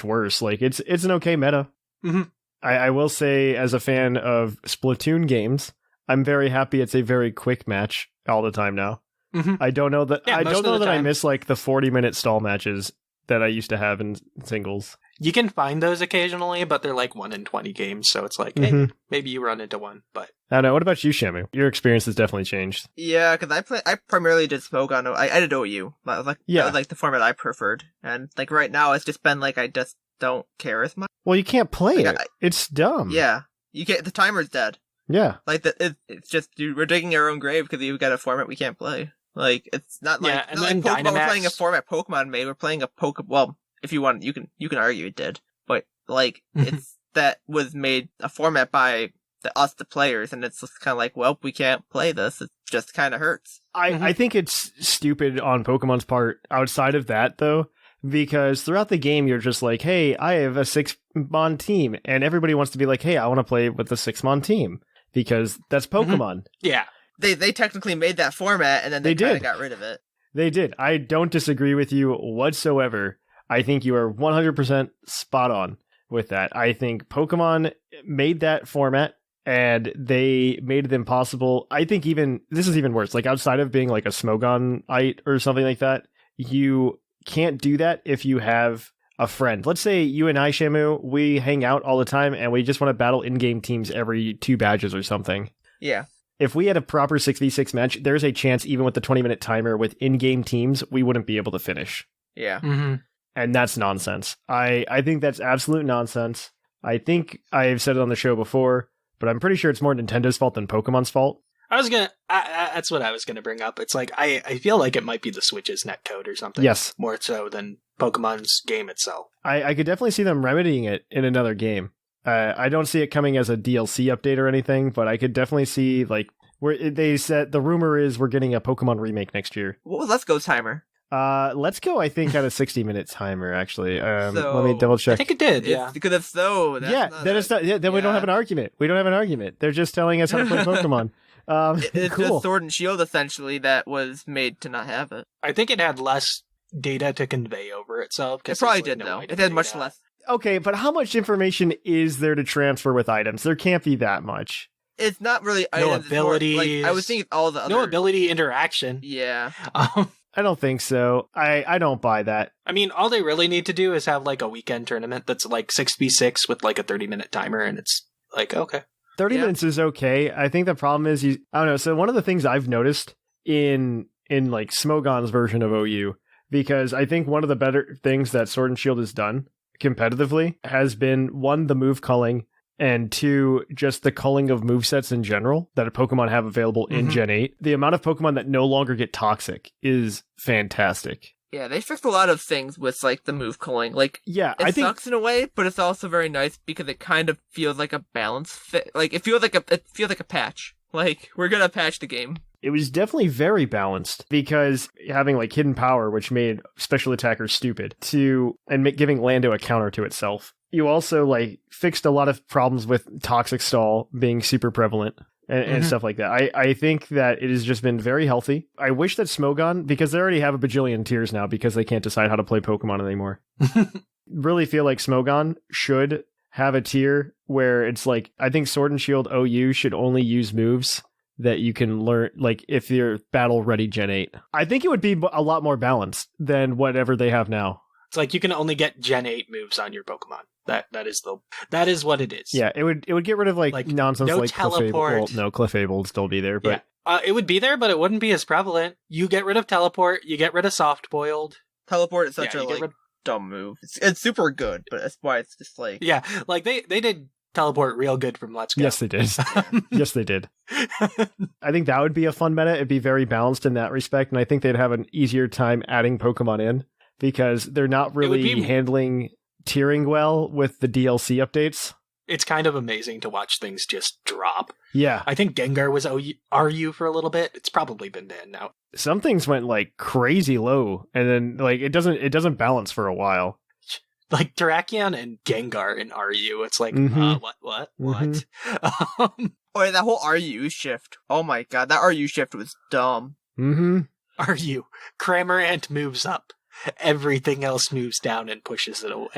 worse. Like, it's an okay meta. Mm-hmm. I will say, as a fan of Splatoon games, I'm very happy it's a very quick match all the time now. Mm-hmm. I don't know that I miss like the 40-minute stall matches that I used to have in singles. You can find those occasionally, but they're like 1 in 20 games, so it's like, hey, maybe you run into one. But I don't know. What about you, Shamu? Your experience has definitely changed. Yeah, because I primarily did Smogon. I did OU. That was like the format I preferred, and like right now it's just been like I just don't care as much. Well, you can't play it. It's dumb. Yeah, you can't. The timer's dead. Yeah, like it's just we're digging our own grave because you've got a format we can't play. Like it's not like, and not then like Pokemon. Dynamax... We're playing a format Pokemon made. We're playing a Well, if you want, you can argue it did, but like it's that was made a format by us, the players, and it's just kind of like, well, we can't play this. It just kind of hurts. I think it's stupid on Pokemon's part. Outside of that, though. Because throughout the game, you're just like, hey, I have a 6-mon team. And everybody wants to be like, hey, I want to play with the 6-mon team. Because that's Pokemon. Yeah. They technically made that format, and then they kind of got rid of it. They did. I don't disagree with you whatsoever. I think you are 100% spot on with that. I think Pokemon made that format, and they made it impossible. I think this is even worse. Like, outside of being like a Smogon-ite or something like that, you can't do that if you have a friend. Let's say you and I, Shamu, we hang out all the time and we just want to battle in-game teams every 2 badges or something. Yeah. If we had a proper 6v6 match, there's a chance even with the 20-minute timer with in-game teams, we wouldn't be able to finish. Yeah. Mm-hmm. And that's nonsense. I think that's absolute nonsense. I think I've said it on the show before, but I'm pretty sure it's more Nintendo's fault than Pokemon's fault. That's what I was gonna bring up. It's like, I feel like it might be the Switch's netcode or something. Yes. More so than Pokemon's game itself. I could definitely see them remedying it in another game. I don't see it coming as a DLC update or anything, but I could definitely see, like, where they said the rumor is we're getting a Pokemon remake next year. What was Let's Go timer? Let's Go, I think, had a 60-minute timer, actually. Let me double check. I think it did, yeah. Because if so, then we don't have an argument. We don't have an argument. They're just telling us how to play Pokemon. It's cool. just Sword and Shield, essentially, that was made to not have it. I think it had less data to convey over itself. It probably did, though. It had much less. Okay, but how much information is there to transfer with items? There can't be that much. It's not really no items. abilities. More, like, I was thinking all the other... No ability interaction. Yeah. I don't think so. I don't buy that. I mean, all they really need to do is have like a weekend tournament that's like 6v6 with like a 30-minute timer, and it's like, okay. 30 minutes is okay. I think the problem is, I don't know. So one of the things I've noticed in like Smogon's version of OU, because I think one of the better things that Sword and Shield has done competitively has been, 1, the move culling, and 2, just the culling of movesets in general that a Pokemon have available in Gen 8. The amount of Pokemon that no longer get toxic is fantastic. Yeah, they fixed a lot of things with, like, the move culling. Like, yeah, it sucks in a way, but it's also very nice because it kind of feels like a balance fit. Like, it feels like a patch. Like, we're gonna patch the game. It was definitely very balanced because having like hidden power, which made special attackers stupid, and giving Lando a counter to itself. You also like fixed a lot of problems with toxic stall being super prevalent and stuff like that. I think that it has just been very healthy. I wish that Smogon, because they already have a bajillion tiers now because they can't decide how to play Pokemon anymore. Really feel like Smogon should have a tier where it's like, I think Sword and Shield OU should only use moves that you can learn, like if you're battle ready Gen 8. I think it would be a lot more balanced than whatever they have now. It's like you can only get Gen 8 moves on your Pokemon. That is what it is. Yeah, it would get rid of like nonsense no like teleport. Clefable. Well, no, Clefable would still be there, but It would be there, but it wouldn't be as prevalent. You get rid of teleport, you get rid of soft boiled. Teleport is such a dumb move. It's super good, but that's why it's just like like they did teleport real good from Let's Go. Yes, they did. Yes, they did. I think that would be a fun meta. It'd be very balanced in that respect, and I think they'd have an easier time adding Pokemon in because they're not really handling tiering well with the DLC updates. It's kind of amazing to watch things just drop. Yeah. I think Gengar was RU for a little bit. It's probably been banned now. Some things went like crazy low, and then like it doesn't balance for a while. Like Terrakion and Gengar in RU. It's like, what? Oh, that whole RU shift. Oh my god, that RU shift was dumb. RU. Cramorant moves up. Everything else moves down and pushes it away.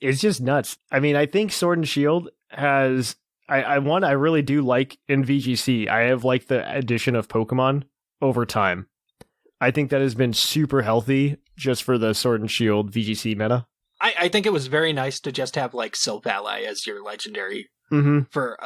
It's just nuts. I mean, I think Sword and Shield has... I really do like in VGC. I have liked the addition of Pokemon over time. I think that has been super healthy just for the Sword and Shield VGC meta. I think it was very nice to just have like Silvally as your legendary for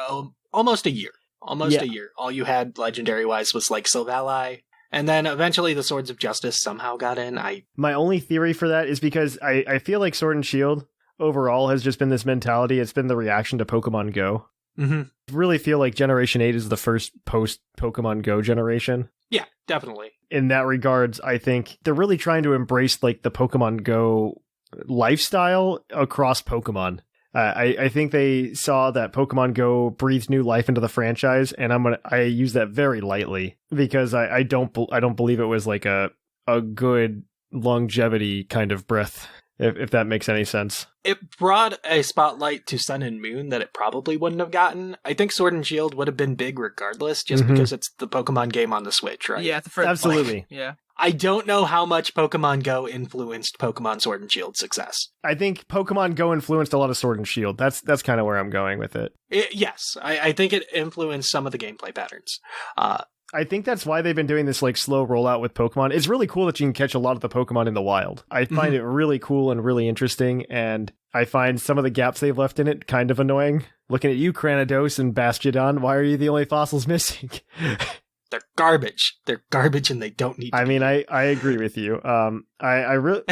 almost a year. A year. All you had legendary-wise was like Silvally. And then eventually the Swords of Justice somehow got in. My only theory for that is because I feel like Sword and Shield overall has just been this mentality. It's been the reaction to Pokemon Go. I really feel like Generation 8 is the first post-Pokemon Go generation. Yeah, definitely. In that regards, I think they're really trying to embrace like the Pokemon Go lifestyle across Pokemon. I think they saw that Pokemon Go breathed new life into the franchise, and I use that very lightly because I don't believe it was like a good longevity kind of breath, if that makes any sense. It brought a spotlight to Sun and Moon that it probably wouldn't have gotten. I think Sword and Shield would have been big regardless, just because it's the Pokemon game on the Switch, right? Yeah, absolutely. Yeah. I don't know how much Pokemon Go influenced Pokemon Sword and Shield success. I think Pokemon Go influenced a lot of Sword and Shield. That's kind of where I'm going with it. Yes, I think it influenced some of the gameplay patterns. I think that's why they've been doing this like slow rollout with Pokemon. It's really cool that you can catch a lot of the Pokemon in the wild. I find it really cool and really interesting, and I find some of the gaps they've left in it kind of annoying. Looking at you, Cranados and Bastiodon, why are you the only fossils missing? They're garbage. They're garbage and they don't need to I mean, I agree with you. I really...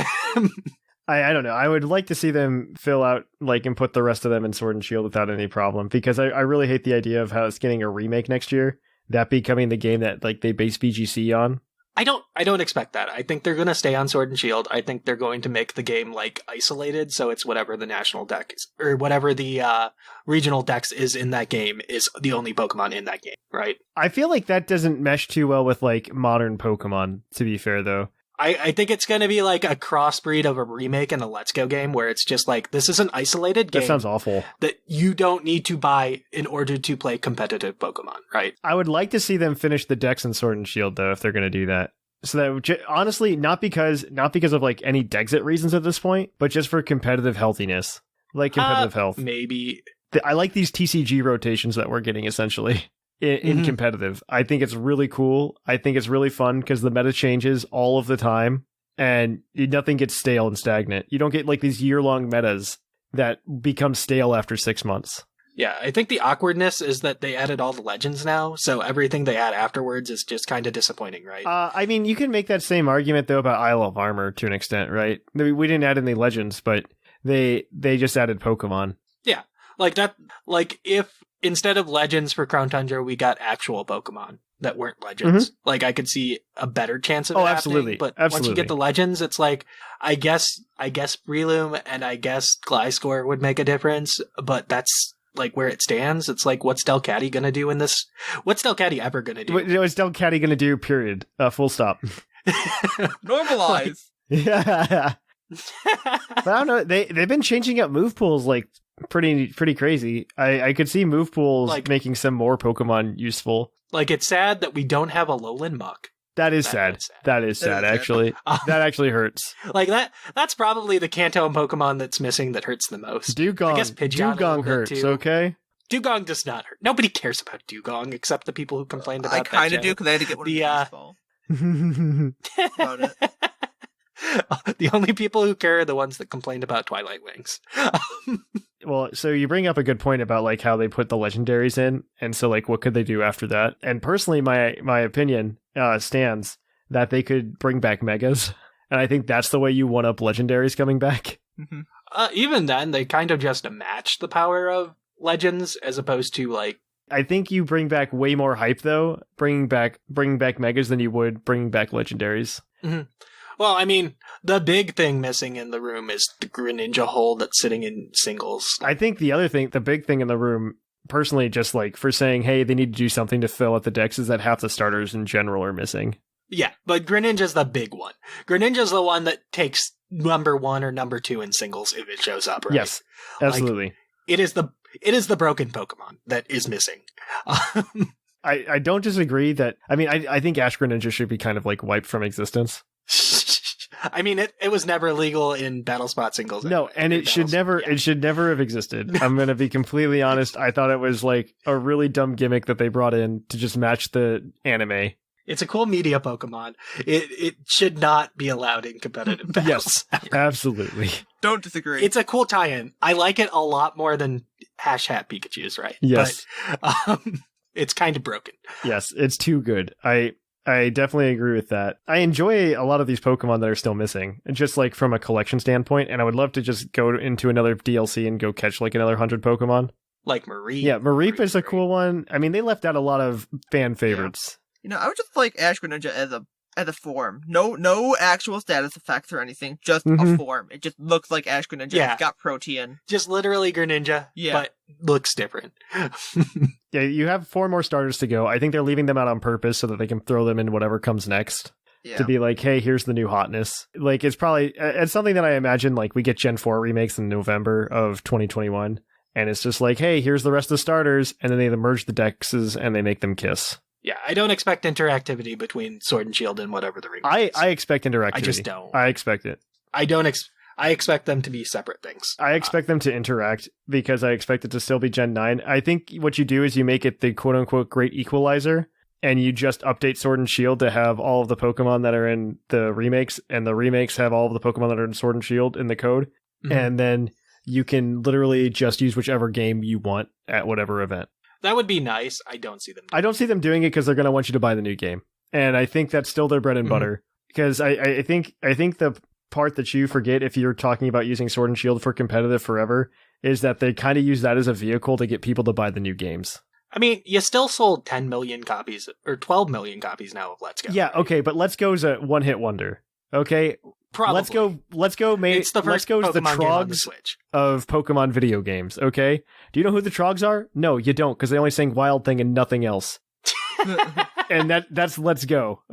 I don't know. I would like to see them fill out, like, and put the rest of them in Sword and Shield without any problem, because I really hate the idea of how it's getting a remake next year. That becoming the game that like they base VGC on. I don't expect that. I think they're going to stay on Sword and Shield. I think they're going to make the game like isolated, so it's whatever the national deck is, or whatever the regional dex is in that game is the only Pokemon in that game, right? I feel like that doesn't mesh too well with like modern Pokemon, to be fair though. I think it's going to be like a crossbreed of a remake and a Let's Go game where it's just like, this is an isolated game. That sounds awful. That you don't need to buy in order to play competitive Pokemon, right? I would like to see them finish the decks in Sword and Shield though, if they're going to do that. So that honestly, not because of like any Dexit reasons at this point, but just for competitive healthiness. Like competitive health. Maybe. I like these TCG rotations that we're getting essentially. In competitive. I think it's really cool. I think it's really fun because the meta changes all of the time and nothing gets stale and stagnant. You don't get like these year-long metas that become stale after 6 months. Yeah, I think the awkwardness is that they added all the legends now, so everything they add afterwards is just kind of disappointing, right? I mean, you can make that same argument though about Isle of Armor to an extent, right? We didn't add any legends, but they just added Pokemon. Yeah, like that. Like if instead of legends for Crown Tundra, we got actual Pokemon that weren't legends. Like I could see a better chance of it happening. Absolutely. But absolutely. Once you get the legends, it's like I guess Breloom and I guess Gliscor would make a difference, but that's like where it stands. It's like, what's Delcatty gonna do in this? What's Delcatty ever gonna do? What's Delcatty gonna do? Period. Full stop. Normalize. Yeah. But I don't know. They've been changing up move pools like pretty crazy. I could see move pools like making some more Pokemon useful. Like it's sad that we don't have a Alolan Muck. That is sad. That is sad, actually. That actually hurts. Like that's probably the Kanto Pokemon that's missing that hurts the most. Dugong. I guess Pidgeot Dugong hurts, too. Okay? Dugong does not hurt. Nobody cares about Dugong except the people who complained about I that. kind of do because I had to get one of the ball. About it. The only people who care are the ones that complained about Twilight Wings. Well, so you bring up a good point about like how they put the legendaries in, and so like what could they do after that? And personally, my opinion stands that they could bring back megas, and I think that's the way you one up legendaries coming back. Mm-hmm. Even then, they kind of just match the power of legends as opposed to like. I think you bring back way more hype though, bringing back megas than you would bringing back legendaries. Mm-hmm. Well, I mean, the big thing missing in the room is the Greninja hole that's sitting in singles. I think the big thing in the room, personally, just like for saying, hey, they need to do something to fill out the decks, is that half the starters in general are missing. Yeah, but Greninja's the big one. Greninja's the one that takes number 1 or number 2 in singles if it shows up, right? Yes, absolutely. Like, it is the broken Pokemon that is missing. I don't disagree that. I mean, I think Ash Greninja should be kind of like wiped from existence. I mean, it was never legal in Battle Spot singles. No, anyway, and it should never have existed. I'm going to be completely honest. I thought it was like a really dumb gimmick that they brought in to just match the anime. It's a cool media Pokemon. It should not be allowed in competitive battles. Yes, absolutely. Don't disagree. It's a cool tie-in. I like it a lot more than Hash Hat Pikachu's, right? Yes. But, it's kind of broken. Yes, it's too good. I definitely agree with that. I enjoy a lot of these Pokemon that are still missing, just like from a collection standpoint, and I would love to just go into another DLC and go catch like another 100 Pokemon. Like Mareep. Yeah, Mareep is a cool one. I mean, they left out a lot of fan favorites. You know, I would just like Ash Greninja as a form. No actual status effects or anything, just a form. It just looks like Ash Greninja. Yeah. It's got protein. Just literally Greninja, but looks different. Yeah, you have 4 more starters to go. I think they're leaving them out on purpose so that they can throw them in whatever comes next. Yeah. To be like, hey, here's the new hotness. Like, it's something that I imagine, like, we get Gen 4 remakes in November of 2021, and it's just like, hey, here's the rest of the starters, and then they merge the dexes and they make them kiss. Yeah, I don't expect interactivity between Sword and Shield and whatever the remake is. I expect interactivity. I just don't. I expect it. I expect them to be separate things. I expect them to interact because I expect it to still be Gen 9. I think what you do is you make it the quote-unquote great equalizer, and you just update Sword and Shield to have all of the Pokemon that are in the remakes, and the remakes have all of the Pokemon that are in Sword and Shield in the code, and then you can literally just use whichever game you want at whatever event. That would be nice. I don't see them doing it because they're going to want you to buy the new game. And I think that's still their bread and butter. Because I think the part that you forget if you're talking about using Sword and Shield for competitive forever is that they kind of use that as a vehicle to get people to buy the new games. I mean, you still sold 10 million copies or 12 million copies now of Let's Go. Yeah, okay, but Let's Go is a one-hit wonder. Okay? Probably. Let's go is the Trogs of Pokemon video games, okay? Do you know who the Trogs are? No, you don't, because they only sing Wild Thing and nothing else. And that's Let's Go.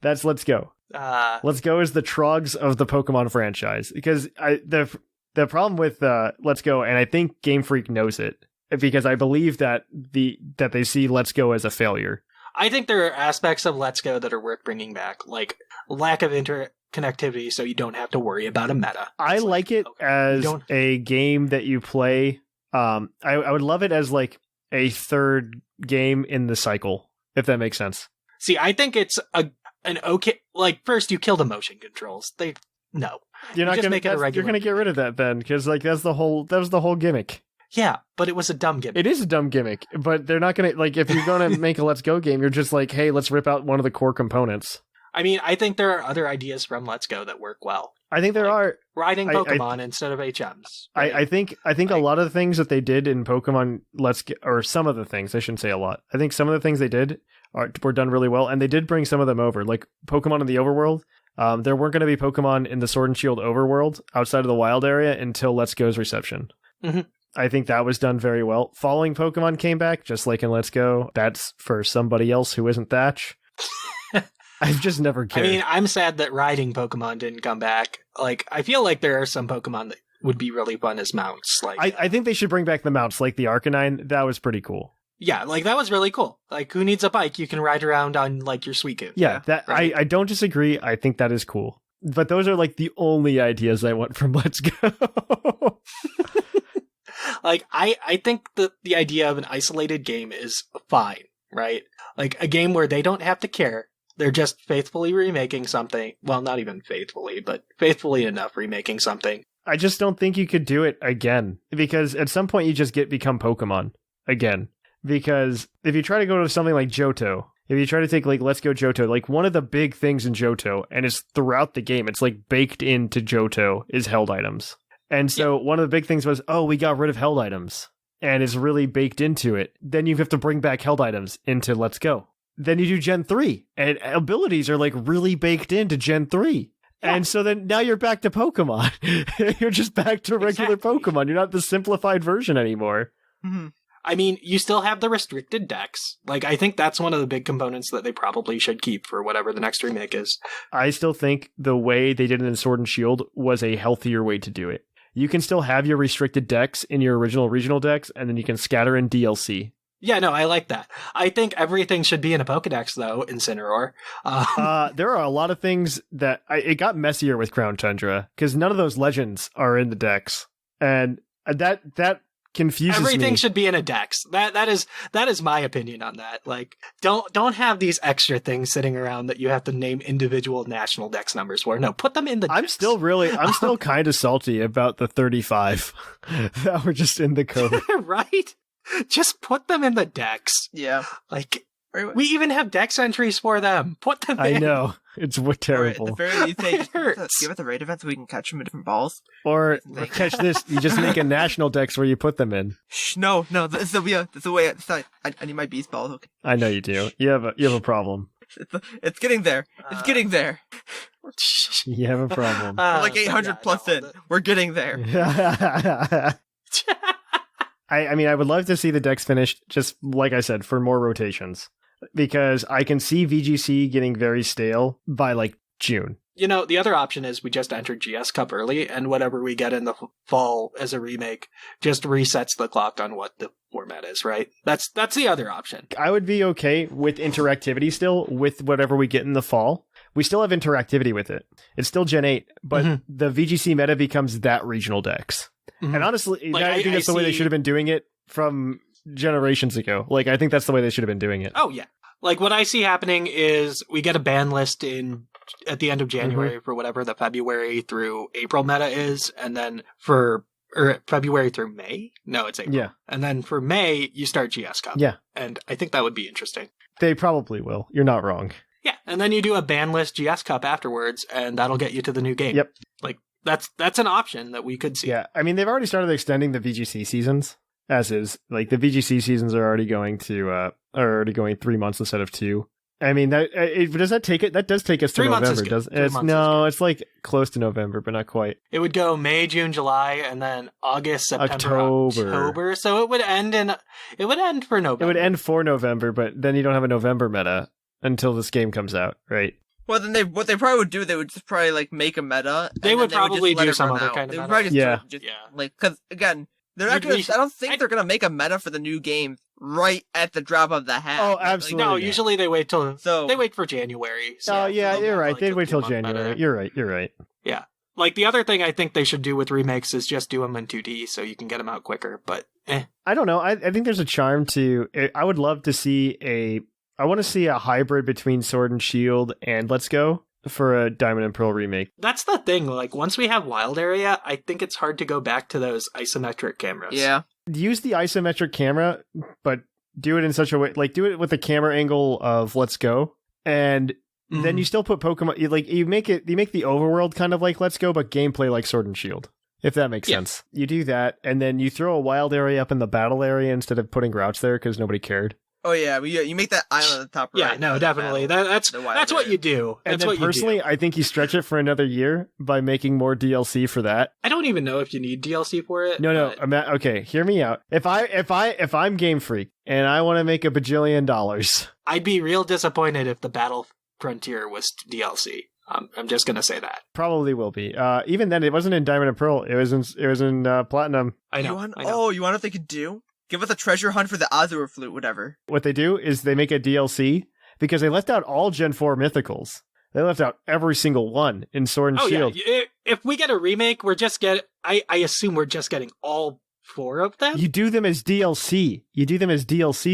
That's Let's Go. Let's Go is the Trogs of the Pokemon franchise. Because the problem with Let's Go, and I think Game Freak knows it, because I believe that they see Let's Go as a failure. I think there are aspects of Let's Go that are worth bringing back, like lack of interconnectivity, so you don't have to worry about a meta. I like it as a game that you play. I would love it as like a third game in the cycle, if that makes sense. See, I think it's an okay. Like, first you kill the motion controls. You're not going to make it a regular. You're going to get rid of that then, because like that was the whole gimmick. Yeah, but it was a dumb gimmick. It is a dumb gimmick, but they're not going to, like, if you're going to make a Let's Go game, you're just like, hey, let's rip out one of the core components. I mean, I think there are other ideas from Let's Go that work well. I think there are. Riding Pokemon instead of HMs. Right? I think a lot of the things that they did in Pokemon Let's Go, or some of the things, I shouldn't say a lot. I think some of the things they did were done really well, and they did bring some of them over. Like Pokemon in the Overworld, there weren't going to be Pokemon in the Sword and Shield Overworld outside of the wild area until Let's Go's reception. Mm-hmm. I think that was done very well. Following Pokemon came back, just like in Let's Go. That's for somebody else who isn't Thatch. I've just never cared. I mean, I'm sad that riding Pokemon didn't come back. Like, I feel like there are some Pokemon that would be really fun as mounts. Like, I think they should bring back the mounts, like the Arcanine. That was pretty cool. Yeah, like that was really cool. Like, who needs a bike? You can ride around on like your Suicune. Yeah, that right. I don't disagree. I think that is cool. But those are like the only ideas I want from Let's Go. Like, I think that the idea of an isolated game is fine, right? Like, a game where they don't have to care. They're just faithfully remaking something. Well, not even faithfully, but faithfully enough remaking something. I just don't think you could do it again. Because at some point you just become Pokemon again. Because if you try to go to something like Johto, if you try to take like Let's Go Johto, like one of the big things in Johto, and it's throughout the game, it's like baked into Johto, is held items. And so one of the big things was, oh, we got rid of held items. And it's really baked into it. Then you have to bring back held items into Let's Go. Then you do Gen 3. And abilities are like really baked into Gen 3. Yeah. And so then now you're back to Pokemon. You're just back to regular Pokemon. You're not the simplified version anymore. Mm-hmm. I mean, you still have the restricted decks. Like, I think that's one of the big components that they probably should keep for whatever the next remake is. I still think the way they did it in Sword and Shield was a healthier way to do it. You can still have your restricted decks in your original regional decks, and then you can scatter in DLC. Yeah, no, I like that. I think everything should be in a Pokedex, though, in Incineroar. There are a lot of things that... it got messier with Crown Tundra, because none of those legends are in the decks. And that confuses me. Everything should be in a dex. That is my opinion on that. Like, don't have these extra things sitting around that you have to name individual national dex numbers for. No, put them in the dex. I'm still kind of salty about the 35 that were just in the code. Right? Just put them in the dex. Yeah. Like, we even have dex entries for them. Put them in. I know. It's terrible. At the very least, they hurts. give it the raid event so we can catch them in different balls. Or catch this, you just make a national dex where you put them in. Shh, no, this will be a way. I need my beast ball. Okay. I know you do. You have a problem. It's getting there. It's getting there. You have a problem. We're like 800 plus in. We're getting there. I mean, I would love to see the decks finished, just like I said, for more rotations. Because I can see VGC getting very stale by like June. You know, the other option is we just enter GS Cup early, and whatever we get in the fall as a remake just resets the clock on what the format is, right? That's the other option. I would be okay with interactivity still, with whatever we get in the fall. We still have interactivity with it. It's still Gen 8, but the VGC meta becomes that regional dex. Mm-hmm. And honestly, like, I think that's the way they should have been doing it from generations ago. Like, I think that's the way they should have been doing it. Oh, yeah. Like, what I see happening is we get a ban list at the end of January for whatever the February through April meta is, and then or February through May? No, it's April. Yeah. And then for May, you start GS Cup. Yeah. And I think that would be interesting. They probably will. You're not wrong. Yeah, and then you do a ban list GS Cup afterwards, and that'll get you to the new game. Yep. Like, that's an option that we could see. Yeah, I mean, they've already started extending the VGC seasons, as is. Like, the VGC seasons are already going 3 months instead of 2. I mean, that does take us to 3 months November, does it? No, it's like close to November, but not quite. It would go May, June, July, and then August, September, October. So it would end for November. It would end for November, but then you don't have a November meta until this game comes out, right? Well, then what they probably would do, they would just probably like make a meta. They would probably do some other kind of meta. Like, because again, they're not gonna. I don't think they're gonna make a meta for the new game right at the drop of the hat. Oh, absolutely. No, usually they wait for January. So you're right. They'd wait till January. Meta. You're right. Yeah. Like, the other thing I think they should do with remakes is just do them in 2D so you can get them out quicker, but I don't know. I think there's a charm to it. I would love to see I want to see a hybrid between Sword and Shield and Let's Go for a Diamond and Pearl remake. That's the thing. Like, once we have Wild Area, I think it's hard to go back to those isometric cameras. Yeah. Use the isometric camera, but do it in such a way, like, do it with the camera angle of Let's Go, and then you still put Pokemon, you make the overworld kind of like Let's Go, but gameplay like Sword and Shield, if that makes sense. You do that, and then you throw a wild area up in the battle area instead of putting Grouch there because nobody cared. Oh yeah, you make that island at the top right. Yeah, no, definitely. That's what you do. That's and then personally, I think you stretch it for another year by making more DLC for that. I don't even know if you need DLC for it. No. Okay, hear me out. If I'm Game Freak and I want to make $1 bajillion, I'd be real disappointed if the Battle Frontier was DLC. I'm just gonna say that. Probably will be. Even then, it wasn't in Diamond and Pearl. It was in Platinum. I know. You want what they could do? Give us a treasure hunt for the Azure Flute, whatever. What they do is they make a DLC because they left out all Gen 4 mythicals. They left out every single one in Sword and Shield. Yeah. If we get a remake, I assume we're just getting all 4 of them? You do them as DLC.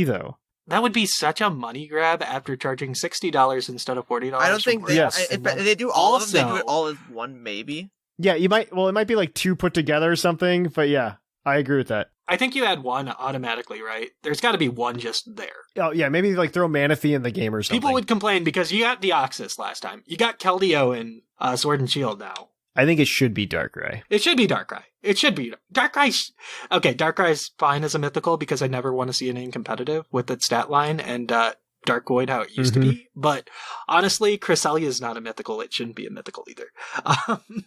Though. That would be such a money grab after charging $60 instead of $40. I don't think they, Yes. if they do all of them, they do Also- it all as one, maybe. Yeah, it might be like 2 put together or something, but yeah, I agree with that. I think you add 1 automatically, right? There's got to be 1 just there. Oh yeah, maybe like throw Manaphy in the game or something. People would complain because you got Deoxys last time. You got Keldeo in Sword and Shield now. I think it should be Darkrai. It should be Darkrai. It should be. Okay, Darkrai's fine as a mythical because I never want to see a name competitive with its stat line and Dark Void how it used to be. But honestly, Cresselia is not a mythical. It shouldn't be a mythical either.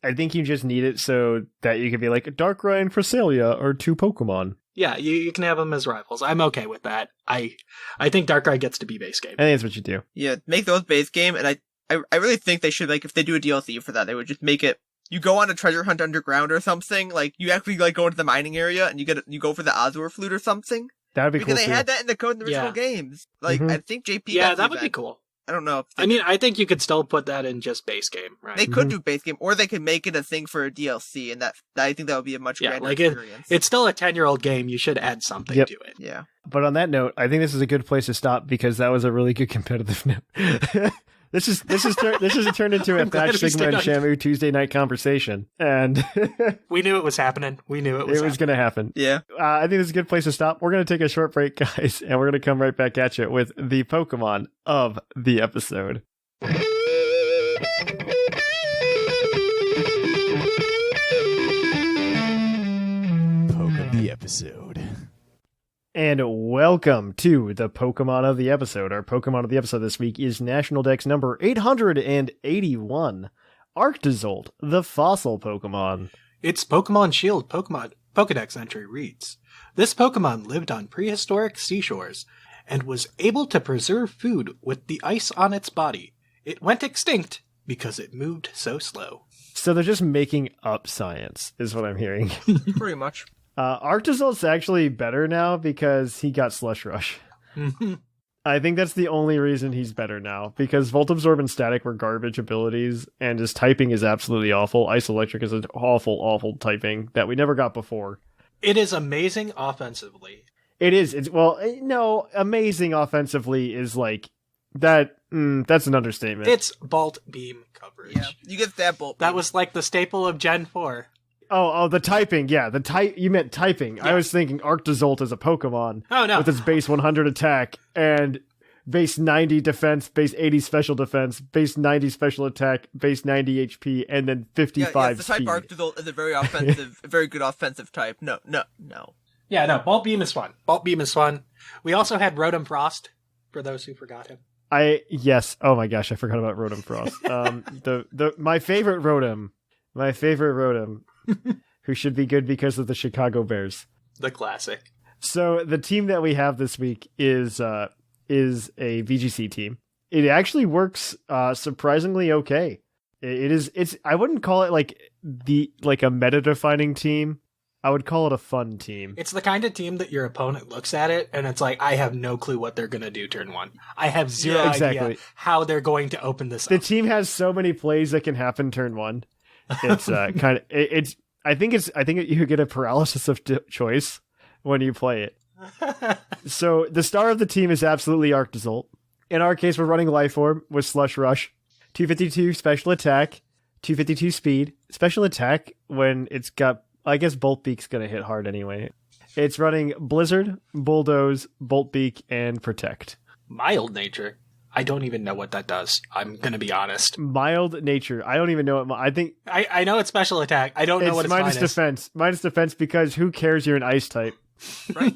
I think you just need it so that you can be like Darkrai and Cresselia are 2 Pokemon. Yeah, you can have them as rivals. I'm okay with that. I think Darkrai gets to be base game. I think that's what you do. Yeah, make those base game, and I really think they should, like, if they do a DLC for that, they would just make it, you go on a treasure hunt underground or something, like, you actually, like, go into the mining area, and you go for the Azure Flute or something. That would be cool. Because they too. had that in the code in the original games. Like, I think JP Yeah, got that would that. be cool. I don't know. If I think you could still put that in just base game, right? they could do base game, or they could make it a thing for a DLC, and that I think that would be a much grander experience. It's still a 10-year-old game. You should add something to it. Yeah. But on that note, I think this is a good place to stop because that was a really good competitive note. This is turned into a I'm glad Thatch, we Sigma, and stayed on- Shamu Tuesday night conversation, and We knew it was happening. We knew it was going to happen. Yeah. I think this is a good place to stop. We're going to take a short break, guys, and we're going to come right back at you with the Pokemon of the episode. Poke of the episode. And welcome to the Pokemon of the episode. Our Pokemon of the episode this week is National Dex number 881, Arctozolt, the fossil Pokemon. Its Pokemon Shield Pokedex entry reads, this Pokemon lived on prehistoric seashores and was able to preserve food with the ice on its body. It went extinct because it moved so slow. So they're just making up science, is what I'm hearing. Pretty much. Arctozolt's actually better now because he got Slush Rush. I think that's the only reason he's better now, because Volt Absorb and Static were garbage abilities, and his typing is absolutely awful. Ice Electric is an awful, awful typing that we never got before. It is amazing offensively. It is. No, amazing offensively is like, that's an understatement. It's Bolt Beam coverage. Yeah. You get that bolt. That was like the staple of Gen 4. Oh, the typing. Yeah, you meant typing. Yeah. I was thinking Arctozolt as a Pokemon. Oh, no. With its base 100 attack and base 90 defense, base 80 special defense, base 90 special attack, base 90 HP, and then 55 the type speed. Arctozolt is a very offensive, very good offensive type. No. Yeah, no, Bolt Beam is fun. We also had Rotom Frost, for those who forgot him. Yes. Oh my gosh, I forgot about Rotom Frost. My favorite Rotom, who should be good because of the Chicago Bears. The classic. So the team that we have this week is a VGC team. It actually works surprisingly okay. It's I wouldn't call it like a meta defining team. I would call it a fun team. It's the kind of team that your opponent looks at it and it's like, I have no clue what they're going to do turn 1. I have zero idea how they're going to open this The up. team has so many plays that can happen turn 1. It's I think you get a paralysis of choice when you play it. So the star of the team is absolutely Arctozolt. In our case, we're running Life Orb with Slush Rush, 252 special attack, 252 speed. Special attack when it's got, I guess Bolt Beak's gonna hit hard anyway. It's running Blizzard, Bulldoze, Bolt Beak, and Protect. Mild nature. I don't even know what that does. I'm going to be honest. Mild nature. I don't even know what. I think I know it's special attack. I don't know what it's minus defense. Minus defense because who cares? You're an ice type. Right.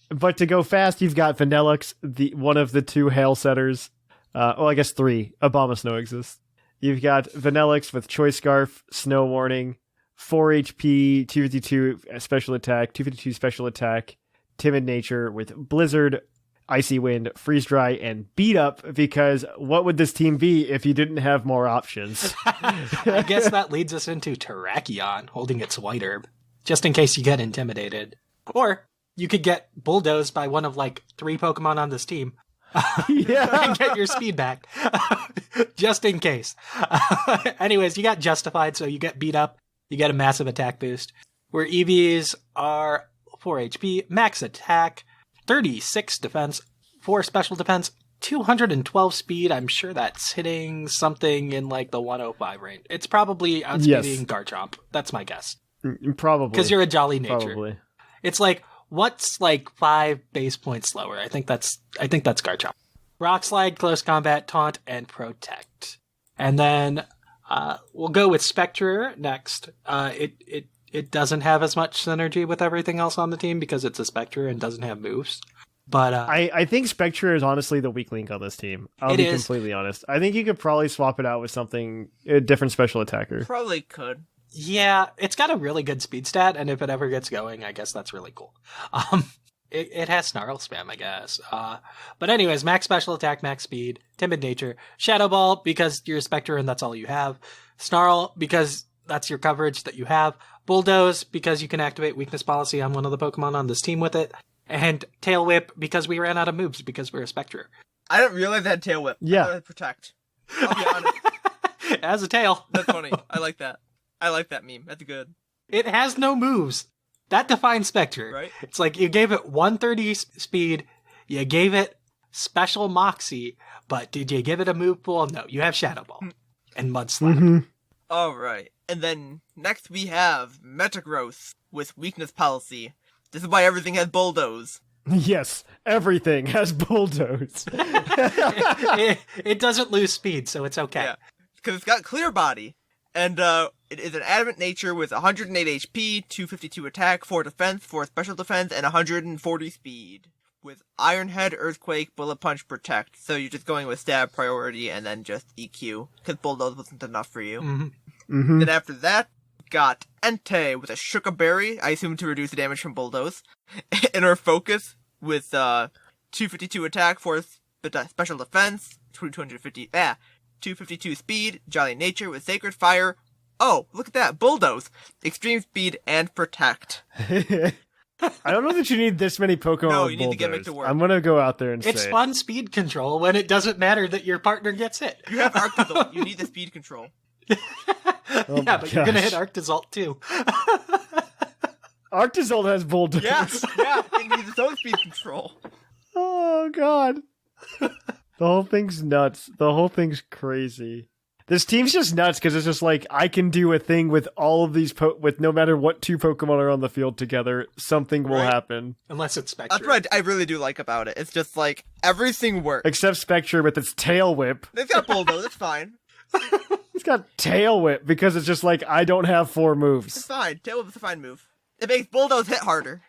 But to go fast, you've got Vanillux, one of the 2 hail setters. I guess 3. Abomasnow exists. You've got Vanillux with Choice Scarf, Snow Warning, 4 HP, 252 special attack, 252 special attack, Timid Nature with Blizzard, Icy Wind, Freeze Dry, and Beat Up, because what would this team be if you didn't have more options? I guess that leads us into Terrakion holding its White Herb, just in case you get intimidated. Or you could get bulldozed by one of like 3 Pokemon on this team. Yeah. And get your speed back. Just in case. Anyways, you got Justified, so you get beat up. You get a massive attack boost. Where EVs are 4 HP, max attack, 36 defense, 4 special defense, 212 speed. I'm sure that's hitting something in like the 105 range. It's probably outspeeding Garchomp. That's my guess. Probably. Because you're a jolly nature. Probably. It's like, what's like 5 base points slower? I think that's Garchomp. Rock Slide, Close Combat, Taunt, and Protect. And then we'll go with Spectre next. It doesn't have as much synergy with everything else on the team because it's a Spectre and doesn't have moves. But I think Spectre is honestly the weak link on this team. I'll be completely honest. I think you could probably swap it out with something, a different special attacker. Probably could. Yeah, it's got a really good speed stat, and if it ever gets going, I guess that's really cool. It has Snarl spam, I guess. But anyways, max special attack, max speed, timid nature, Shadow Ball because you're a Spectre and that's all you have, Snarl because that's your coverage that you have, Bulldoze because you can activate weakness policy on one of the Pokemon on this team with it, and Tail Whip because we ran out of moves because we're a Spectre. I didn't realize that Tail Whip. Yeah. I thought it had Protect. I'll be honest. It has a tail. That's funny. I like that. I like that meme. That's good. It has no moves. That defines Spectre. Right. It's like you gave it 130 speed, you gave it special Moxie, but did you give it a move pool? No, you have Shadow Ball and Mudslap. Mm-hmm. All right. And then next we have Metagross with weakness policy. This is why everything has Bulldoze. Yes, everything has Bulldoze. It doesn't lose speed, so it's okay. Yeah. Because it's got Clear Body. And it is an adamant nature with 108 HP, 252 attack, 4 defense, 4 special defense, and 140 speed. With Iron Head, Earthquake, Bullet Punch, Protect. So you're just going with stab priority and then just EQ. Because Bulldoze wasn't enough for you. Mm-hmm. Mm-hmm. Then after that, got Entei with a Shuka Berry, I assume to reduce the damage from Bulldoze. Inner Focus with 252 attack, 4 special defense, 252 speed, Jolly Nature with Sacred Fire. Oh, look at that, Bulldoze, Extreme Speed, and Protect. I don't know that you need this many Pokemon. No, with you need to get Bulldoze. it to work. I'm gonna go out there and It's say fun speed control when it doesn't matter that your partner gets hit. You have Arctazol, you need the speed control. Oh yeah, but you're gonna hit gosh. Arctazalt too. Arctazol has Bulldoze. Yes, yeah, it needs its own speed control. Oh god. The whole thing's nuts. The whole thing's crazy. This team's just nuts because it's just like I can do a thing with all of these with no matter what 2 Pokemon are on the field together, something will Right. happen. Unless it's Spectre. That's what I really do like about it. It's just like, everything works. Except Spectre with its Tail Whip. It's got Bulldoze, it's fine. It's got Tail Whip because it's just like I don't have 4 It's moves. fine. Tail Whip is a fine move. It makes Bulldoze hit harder.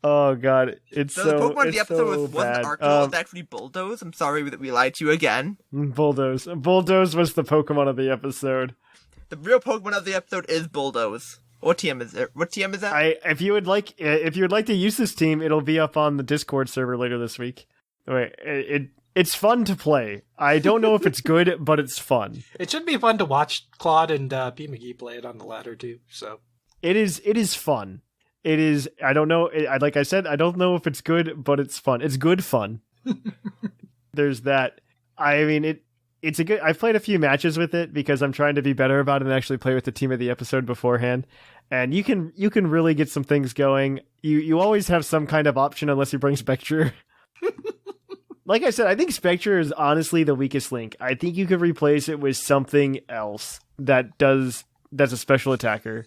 Oh god, it's So so the Pokemon in it's the episode so wasn't bad. Arctazol, it's actually Bulldoze. I'm sorry that we lied to you again. Bulldoze. Bulldoze was the Pokemon of the episode. The real Pokemon of the episode is Bulldoze. What TM is it? What TM is that? If you would like to use this team, it'll be up on the Discord server later this week. Wait, it's fun to play. I don't know if it's good, but it's fun. It should be fun to watch Claude and P. McGee play it on the ladder too. So It is fun. It is. I don't know. Like I said, I don't know if it's good, but it's fun. It's good fun. There's that. I mean, it's a good. I've played a few matches with it because I'm trying to be better about it and actually play with the team of the episode beforehand. And you can really get some things going. You always have some kind of option unless you bring Spectre. Like I said, I think Spectre is honestly the weakest link. I think you could replace it with something else that's a special attacker.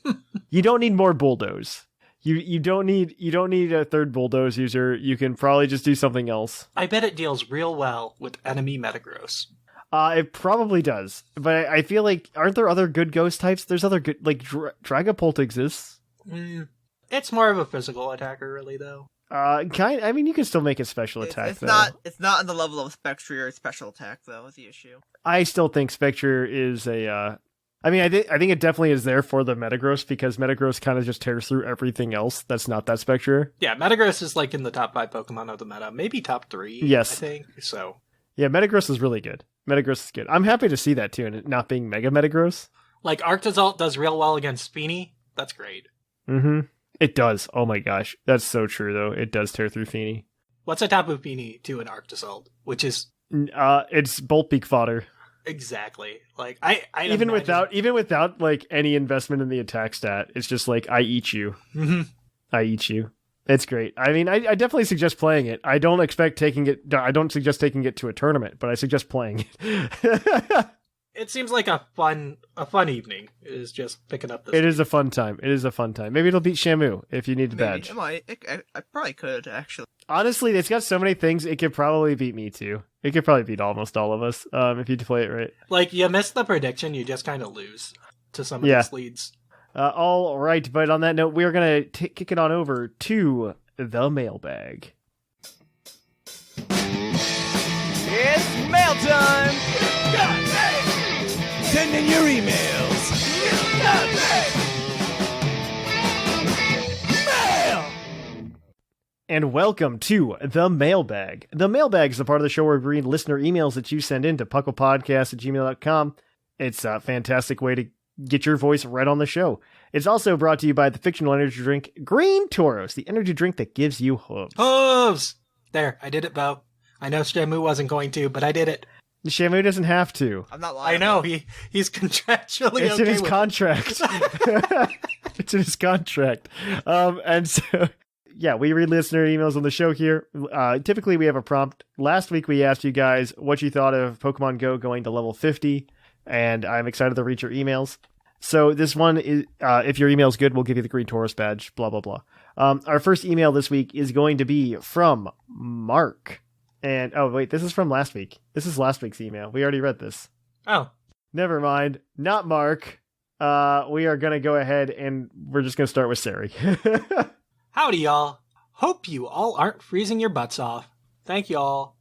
You don't need more Bulldoze. You don't need a third Bulldoze user. You can probably just do something else. I bet it deals real well with enemy Metagross. It probably does, but I feel like aren't there other good ghost types? There's other good like Dragapult exists. It's more of a physical attacker, really, though. I mean, you can still make a special attack. It's though. not. It's not on the level of Spectre or special attack, though. Is the issue? I still think Spectre is a. I mean, I think it definitely is there for the Metagross because Metagross kind of just tears through everything else that's not that Spectre. Yeah, Metagross is like in the top 5 Pokemon of the meta, maybe top 3. Yes. I think so. Yeah, Metagross is really good. Metagross is good. I'm happy to see that too, and it not being Mega Metagross. Like Arctazalt does real well against Speeny. That's great. Mm-hmm. It does. Oh my gosh. That's so true, though. It does tear through Feeny. What's a Tapu Fini to an Arctic Assault? Which is It's bolt beak fodder. exactly like I even without like any investment in the attack stat. It's just like I eat you. Mm-hmm. I eat you. It's great. I mean, I definitely suggest playing it. I don't suggest taking it to a tournament, but I suggest playing it. It seems like a fun evening is just picking up this. It is a fun time. Maybe it'll beat Shamu if you need the badge. It might. I probably could, actually. Honestly, it's got so many things, it could probably beat me too. It could probably beat almost all of us if you play it right. Like, you miss the prediction, you just kind of lose to some of these leads. All right, but on that note, we're going to kick it on over to the mailbag. It's mail time! Send in your emails! Mail! And welcome to the mailbag. The mailbag is the part of the show where we read listener emails that you send in to puclpodcast@gmail.com. It's a fantastic way to get your voice right on the show. It's also brought to you by the fictional energy drink Green Tauros, the energy drink that gives you hooves. Hooves! There, I did it, Bo. I know Shamu wasn't going to, but I did it. Shamu doesn't have to. I'm not lying. I know, he's contractually It's okay in his with contract. It's in his contract. And so, yeah, we read listener emails on the show here. Typically, we have a prompt. Last week, we asked you guys what you thought of Pokemon Go going to level 50, and I'm excited to read your emails. So this one is, if your email is good, we'll give you the Green Tauros badge, blah, blah, blah. Our first email this week is going to be from Mark. And, oh, wait, this is from last week. This is last week's email. We already read this. Oh. Never mind. Not Mark. We are going to go ahead and we're just going to start with Sari. Howdy, y'all. Hope you all aren't freezing your butts off. Thank y'all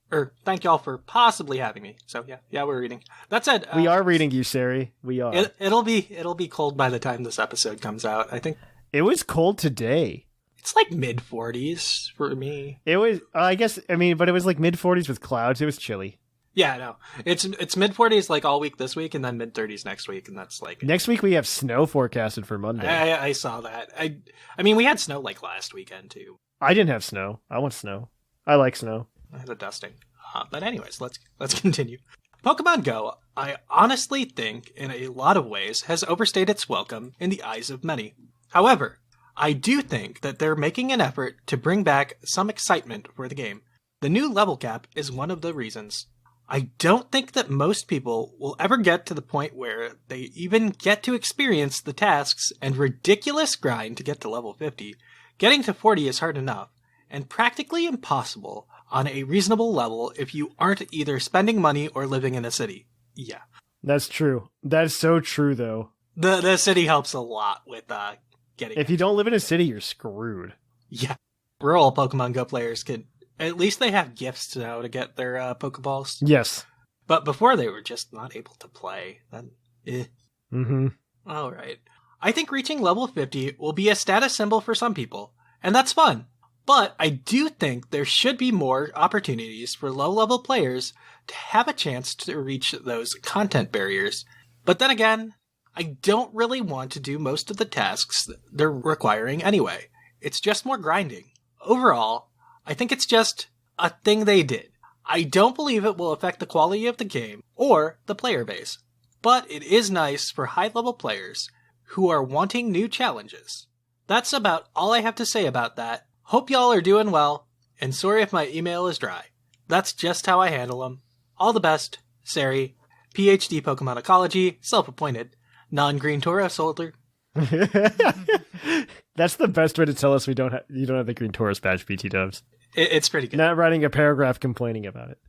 for possibly having me. So yeah, we're reading. That said, we are reading you, Sari. We are. It'll be cold by the time this episode comes out. I think it was cold today. It's like mid 40s for me. It was, but it was like mid 40s with clouds. It was chilly. Yeah, no, it's mid 40s like all week this week, and then mid 30s next week, and that's like next week we have snow forecasted for Monday. I saw that. I mean, we had snow like last weekend too. I didn't have snow. I want snow. I like snow. I had a dusting. But anyways, let's continue. Pokemon Go, I honestly think, in a lot of ways, has overstayed its welcome in the eyes of many. However, I do think that they're making an effort to bring back some excitement for the game. The new level cap is one of the reasons. I don't think that most people will ever get to the point where they even get to experience the tasks and ridiculous grind to get to level 50. Getting to 40 is hard enough, and practically impossible on a reasonable level if you aren't either spending money or living in a city. Yeah. That's true. That's so true, though. The city helps a lot with getting... If you don't live in a city, you're screwed. Yeah. Rural Pokemon Go players could... At least they have gifts now to get their Pokeballs. Yes. But before they were just not able to play. Then, Mm-hmm. All right. I think reaching level 50 will be a status symbol for some people, and that's fun. But I do think there should be more opportunities for low-level players to have a chance to reach those content barriers. But then again, I don't really want to do most of the tasks they're requiring anyway. It's just more grinding. Overall, I think it's just a thing they did. I don't believe it will affect the quality of the game or the player base. But it is nice for high-level players who are wanting new challenges. That's about all I have to say about that. Hope y'all are doing well, and sorry if my email is dry. That's just how I handle them. All the best, Sari, PhD Pokemon Ecology, self-appointed, non-Green Tauros holder. That's the best way to tell us you don't have the Green Tauros badge, BT Dubs. It's pretty good. Not writing a paragraph complaining about it.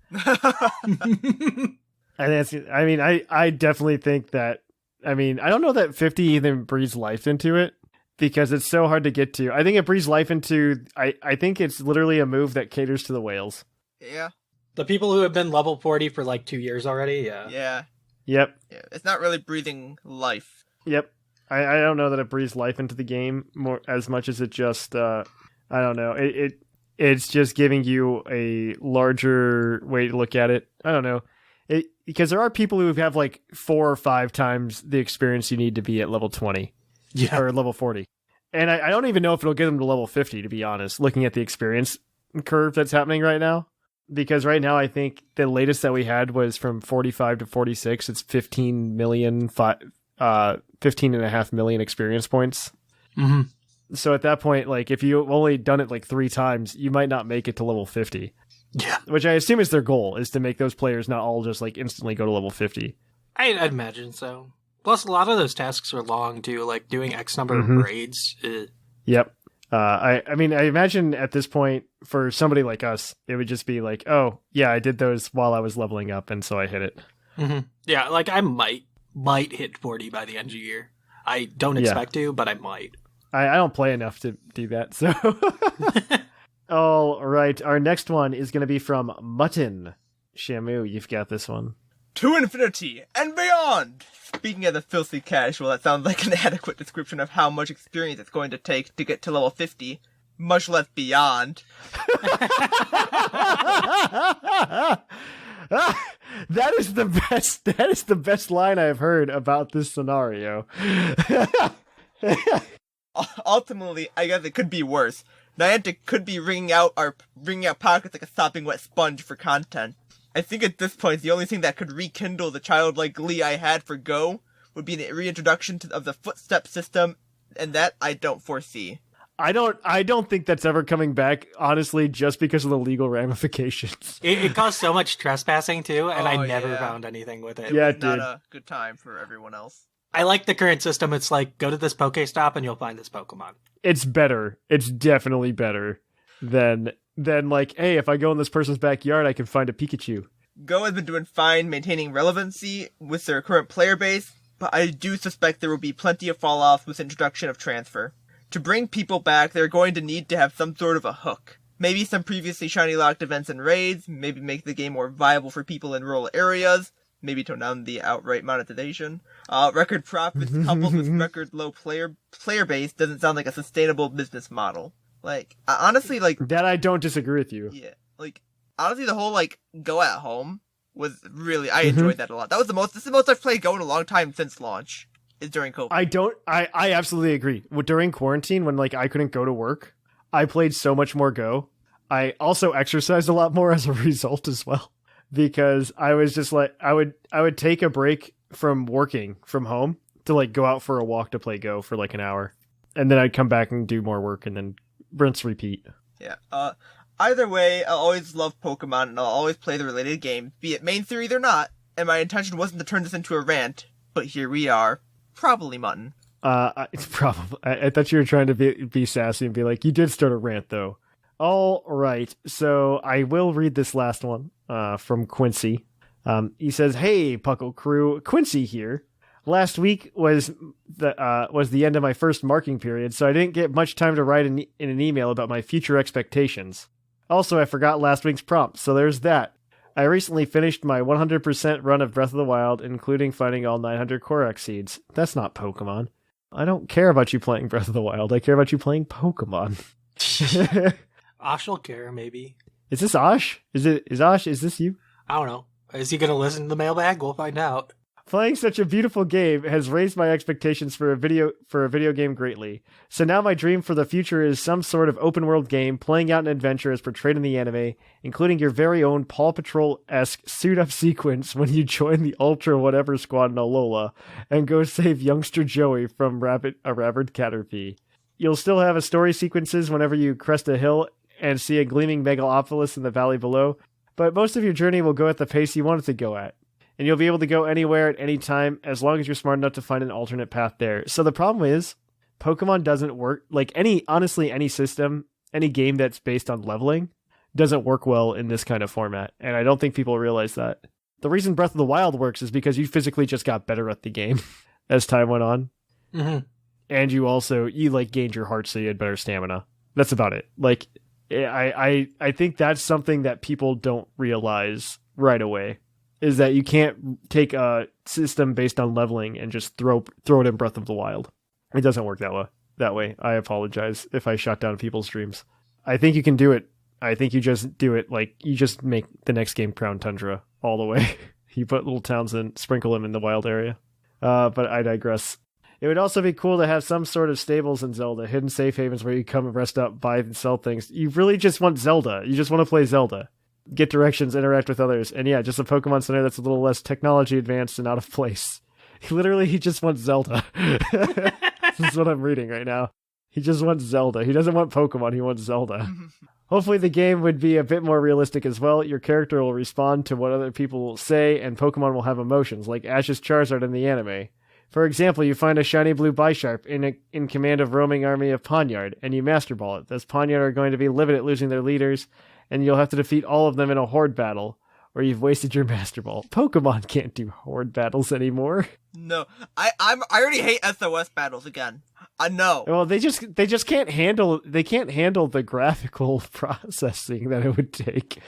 I definitely think that, I don't know that 50 even breathes life into it, because it's so hard to get to. I think it breathes life into, I think it's literally a move that caters to the whales. Yeah. The people who have been level 40 for like 2 years already, yeah. Yeah. Yep. Yeah. It's not really breathing life. Yep. I don't know that it breathes life into the game more as much as it just, I don't know. It's just giving you a larger way to look at it. I don't know. Because there are people who have like 4 or 5 times the experience you need to be at level 20. Yeah. Or level 40. And I don't even know if it'll get them to level 50, to be honest, looking at the experience curve that's happening right now. Because right now, I think the latest that we had was from 45 to 46. It's 15 and a half million experience points. Mm-hmm. So at that point, like, if you've only done it like 3 times, you might not make it to level 50. Yeah. Which I assume is their goal, is to make those players not all just like instantly go to level 50. I'd imagine so. Plus, a lot of those tasks are long, too, like doing X number of raids. Yep. I mean, I imagine at this point, for somebody like us, it would just be like, oh, yeah, I did those while I was leveling up, and so I hit it. Mm-hmm. Yeah, like I might hit 40 by the end of the year. I don't expect to, but I might. I don't play enough to do that, so... All right, our next one is going to be from Mutton. Shamu, you've got this one. To infinity and beyond! Speaking of the filthy casual, that sounds like an adequate description of how much experience it's going to take to get to level 50, much less beyond. That is the best line I've heard about this scenario. Ultimately, I guess it could be worse. Niantic could be wringing out pockets like a sopping wet sponge for content. I think at this point, the only thing that could rekindle the childlike glee I had for Go would be the reintroduction of the footstep system, and that I don't foresee. I don't think that's ever coming back, honestly, just because of the legal ramifications. It caused so much trespassing, too, and I never found anything with it. Yeah, it was not a good time for everyone else. I like the current system. It's like, go to this Pokestop and you'll find this Pokemon. It's better. It's definitely better than like, hey, if I go in this person's backyard, I can find a Pikachu. Go has been doing fine maintaining relevancy with their current player base, but I do suspect there will be plenty of fall-offs with the introduction of transfer. To bring people back, they're going to need to have some sort of a hook. Maybe some previously shiny locked events and raids, maybe make the game more viable for people in rural areas, maybe tone down the outright monetization. Record profits coupled with record low player base doesn't sound like a sustainable business model. Like, honestly, like... That I don't disagree with you. Yeah, like, honestly, the whole, like, Go at home was really... I enjoyed that a lot. This is the most I've played Go in a long time since launch, is during COVID. I absolutely agree. During quarantine, when, like, I couldn't go to work, I played so much more Go. I also exercised a lot more as a result as well. Because I was just like, I would take a break from working from home to, like, go out for a walk to play Go for, like, an hour. And then I'd come back and do more work and then rinse, repeat. Yeah. Either way, I'll always love Pokemon and I'll always play the related games, be it main series or not, and my intention wasn't to turn this into a rant, but here we are. Probably Mutton. It's probably. I thought you were trying to be sassy and be like, you did start a rant, though. All right, so I will read this last one from Quincy. He says, "Hey, Puckle crew, Quincy here. Last week was the end of my first marking period, so I didn't get much time to write in an email about my future expectations. Also, I forgot last week's prompt, so there's that. I recently finished my 100% run of Breath of the Wild, including finding all 900 Korok seeds. That's not Pokemon. I don't care about you playing Breath of the Wild. I care about you playing Pokemon." Osh will care, maybe. Is this Osh? Is Osh? Is this you? I don't know. Is he going to listen to the mailbag? We'll find out. Playing such a beautiful game has raised my expectations for a video game greatly. So now my dream for the future is some sort of open world game playing out an adventure as portrayed in the anime, including your very own Paw Patrol-esque suit-up sequence when you join the Ultra Whatever Squad in Alola and go save youngster Joey from a rabid Caterpie. You'll still have a story sequences whenever you crest a hill and see a gleaming Megalopolis in the valley below, but most of your journey will go at the pace you want it to go at. And you'll be able to go anywhere at any time as long as you're smart enough to find an alternate path there. So the problem is, Pokemon doesn't work, like any system, any game that's based on leveling, doesn't work well in this kind of format. And I don't think people realize that. The reason Breath of the Wild works is because you physically just got better at the game as time went on. Mm-hmm. And you like gained your heart so you had better stamina. That's about it. Like, I think that's something that people don't realize right away. Is that you can't take a system based on leveling and just throw it in Breath of the Wild. It doesn't work that way. I apologize if I shut down people's dreams. I think you can do it. I think you just do it like you just make the next game Crown Tundra all the way. You put little towns in, sprinkle them in the wild area. But I digress. It would also be cool to have some sort of stables in Zelda, hidden safe havens where you come and rest up, buy and sell things. You really just want Zelda. You just want to play Zelda. Get directions, interact with others. And yeah, just a Pokemon Center that's a little less technology advanced and out of place. He just wants Zelda. This is what I'm reading right now. He just wants Zelda. He doesn't want Pokemon, he wants Zelda. Hopefully the game would be a bit more realistic as well. Your character will respond to what other people say, and Pokemon will have emotions, like Ash's Charizard in the anime. For example, you find a shiny blue Bisharp in command of roaming army of Pawniard, and you Master Ball it. Those Pawniard are going to be livid at losing their leaders, and you'll have to defeat all of them in a horde battle, or you've wasted your Master Ball. Pokemon can't do horde battles anymore. No, I already hate SOS battles again. I know. Well, they just can't handle the graphical processing that it would take.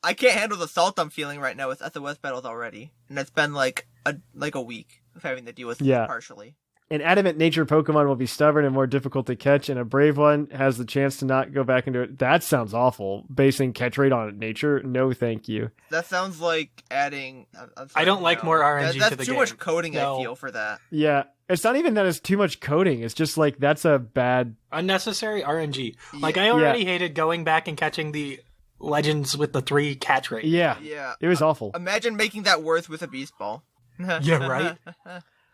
I can't handle the salt I'm feeling right now with SOS battles already, and it's been like a week of having to deal with it partially. An adamant nature Pokemon will be stubborn and more difficult to catch, and a brave one has the chance to not go back into it. That sounds awful. Basing catch rate on nature? No, thank you. That sounds like adding... I don't like more RNG to the game. That's too much coding, I feel, for that. Yeah. It's not even that it's too much coding. It's just like, that's a bad... Unnecessary RNG. Like, I already hated going back and catching the Legends with the 3 catch rate. Yeah. It was awful. Imagine making that worse with a Beast Ball. Yeah, right?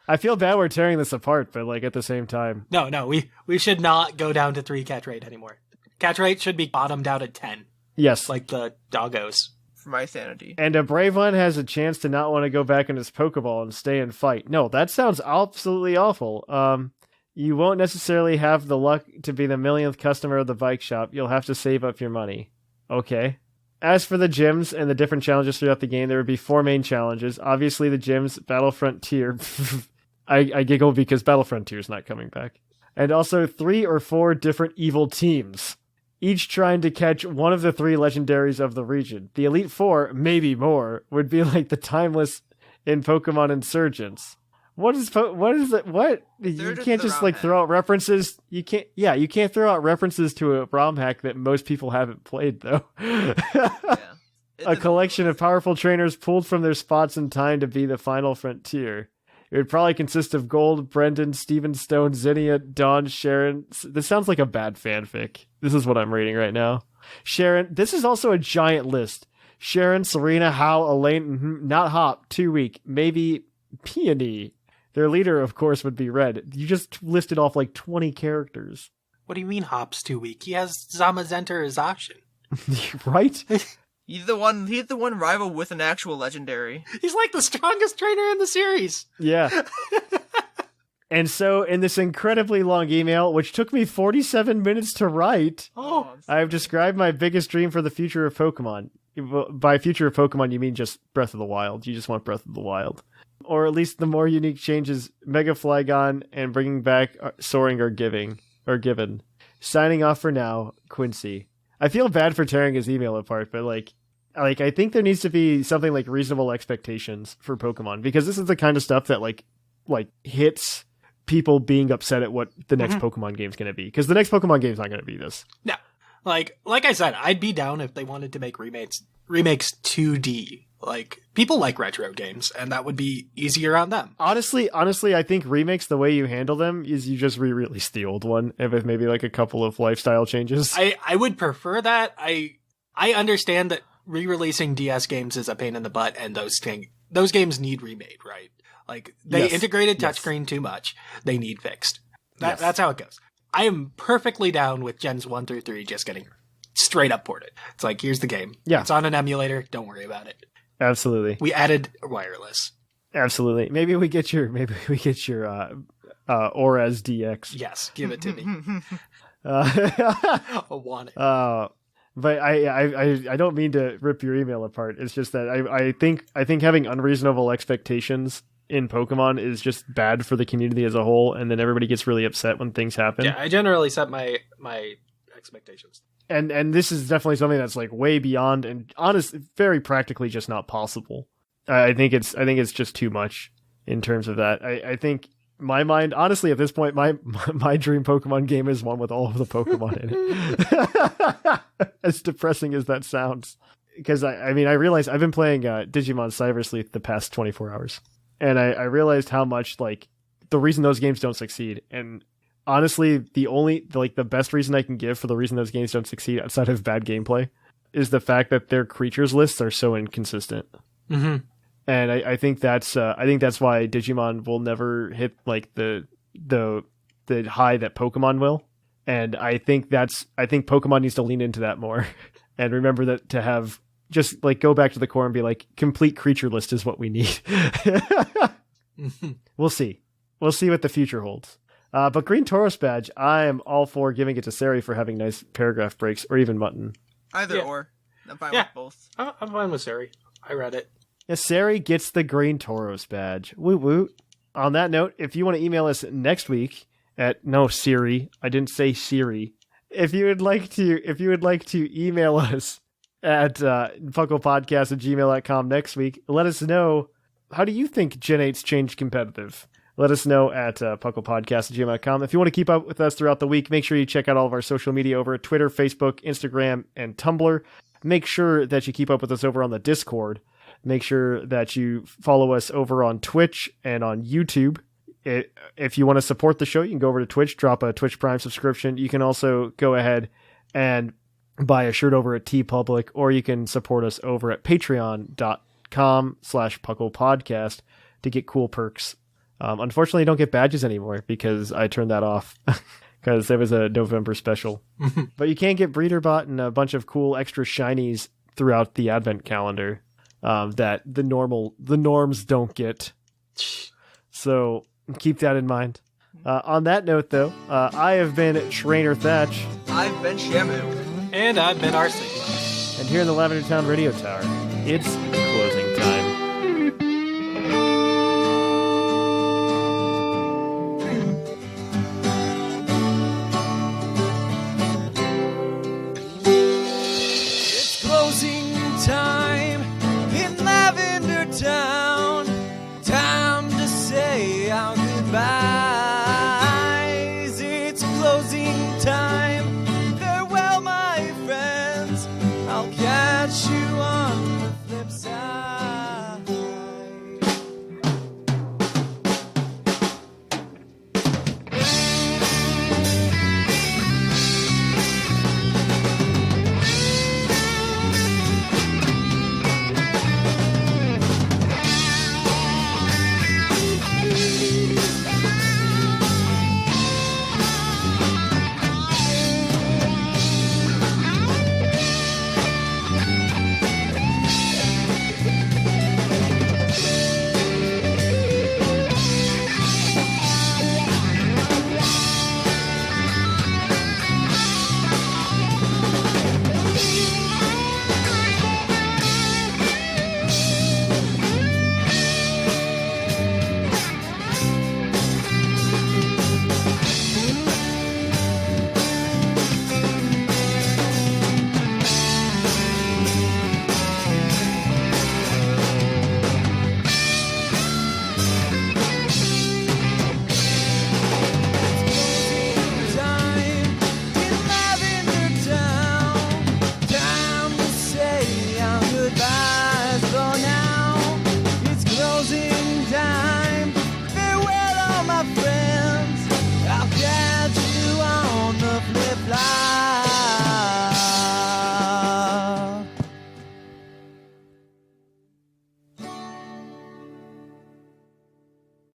I feel bad we're tearing this apart, but like at the same time. No, we should not go down to 3 catch rate anymore. Catch rate should be bottomed out at 10. Yes. Like the doggos. For my sanity. And a brave one has a chance to not want to go back in his Pokeball and stay and fight. No, that sounds absolutely awful. You won't necessarily have the luck to be the millionth customer of the bike shop. You'll have to save up your money. Okay. As for the gyms and the different challenges throughout the game, there would be 4 main challenges. Obviously, the gyms, Battle Frontier. I giggle because Battle Frontier is not coming back. And also 3 or 4 different evil teams, each trying to catch one of the 3 legendaries of the region. The Elite 4, maybe more, would be like the Timeless in Pokemon Insurgents. What is it? What? You can't just like throw out references. You can't throw out references to a ROM hack that most people haven't played though. A collection of powerful trainers pulled from their spots in time to be the final frontier. It would probably consist of Gold, Brendan, Steven Stone, Zinnia, Dawn, Sharon. This sounds like a bad fanfic. This is what I'm reading right now. Sharon. This is also a giant list. Sharon, Serena, Hal, Elaine, not Hop, 2 Week, maybe Peony. Their leader, of course, would be Red. You just listed off like 20 characters. What do you mean Hop's too weak? He has Zamazenta as option. Right? He's the one rival with an actual legendary. He's like the strongest trainer in the series. Yeah. And so, in this incredibly long email, which took me 47 minutes to write, I've described my biggest dream for the future of Pokemon. By future of Pokemon, you mean just Breath of the Wild. You just want Breath of the Wild. Or at least the more unique changes Mega Flygon and bringing back Soaring are given. Signing off for now, Quincy. I feel bad for tearing his email apart, but like I think there needs to be something like reasonable expectations for Pokemon, because this is the kind of stuff that like hits people being upset at what the next Pokemon game is going to be, because the next Pokemon game is not going to be this. No, like I said, I'd be down if they wanted to make remakes 2D. Like, people like retro games, and that would be easier on them. Honestly, I think remakes, the way you handle them is you just re-release the old one, and with maybe like a couple of lifestyle changes. I would prefer that. I understand that re-releasing DS games is a pain in the butt, and those games need remade, right? Like, they integrated touchscreen too much. They need fixed. That's how it goes. I am perfectly down with Gens 1 through 3 just getting straight up ported. It's like, here's the game. Yeah. It's on an emulator. Don't worry about it. Absolutely. We added wireless. Absolutely. Maybe we get your Auras DX. Yes, give it to me. I want it. But I don't mean to rip your email apart. It's just that I think having unreasonable expectations in Pokemon is just bad for the community as a whole, and then everybody gets really upset when things happen. Yeah, I generally set my expectations. And this is definitely something that's like way beyond and very practically just not possible. I think it's just too much in terms of that. I think my mind, honestly, at this point, my dream Pokemon game is one with all of the Pokemon in it. As depressing as that sounds, because I realized I've been playing Digimon Cyber Sleuth the past 24 hours, and I realized how much like the reason those games don't succeed. And honestly, the best reason I can give for the reason those games don't succeed outside of bad gameplay is the fact that their creatures lists are so inconsistent. Mm-hmm. And I think that's why Digimon will never hit like the high that Pokemon will. And I think Pokemon needs to lean into that more and remember that to have just like go back to the core and be like, complete creature list is what we need. We'll see what the future holds. But Green Tauros badge, I am all for giving it to Sari for having nice paragraph breaks, or even Mutton. Either or. I'm fine with both. I'm fine with Sari. I read it. Yeah, Sari gets the Green Tauros badge. Woot woot. On that note, if you want to email us next week Siri, I didn't say Siri. If you would like to email us at puclpodcast@gmail.com next week, let us know, how do you think Gen 8's changed competitive? Let us know at puclpodcast@gmail.com. If you want to keep up with us throughout the week, make sure you check out all of our social media over at Twitter, Facebook, Instagram, and Tumblr. Make sure that you keep up with us over on the Discord. Make sure that you follow us over on Twitch and on YouTube. If you want to support the show, you can go over to Twitch, drop a Twitch Prime subscription. You can also go ahead and buy a shirt over at TeePublic, or you can support us over at patreon.com/PuclPodcast to get cool perks. Unfortunately, I don't get badges anymore because I turned that off because there was a November special. But you can get Breederbot and a bunch of cool extra shinies throughout the Advent calendar that the norms don't get. So keep that in mind. On that note, though, I have been Trainer Thatch. I've been Shamu. And I've been RC. And here in the Lavender Town Radio Tower, it's close.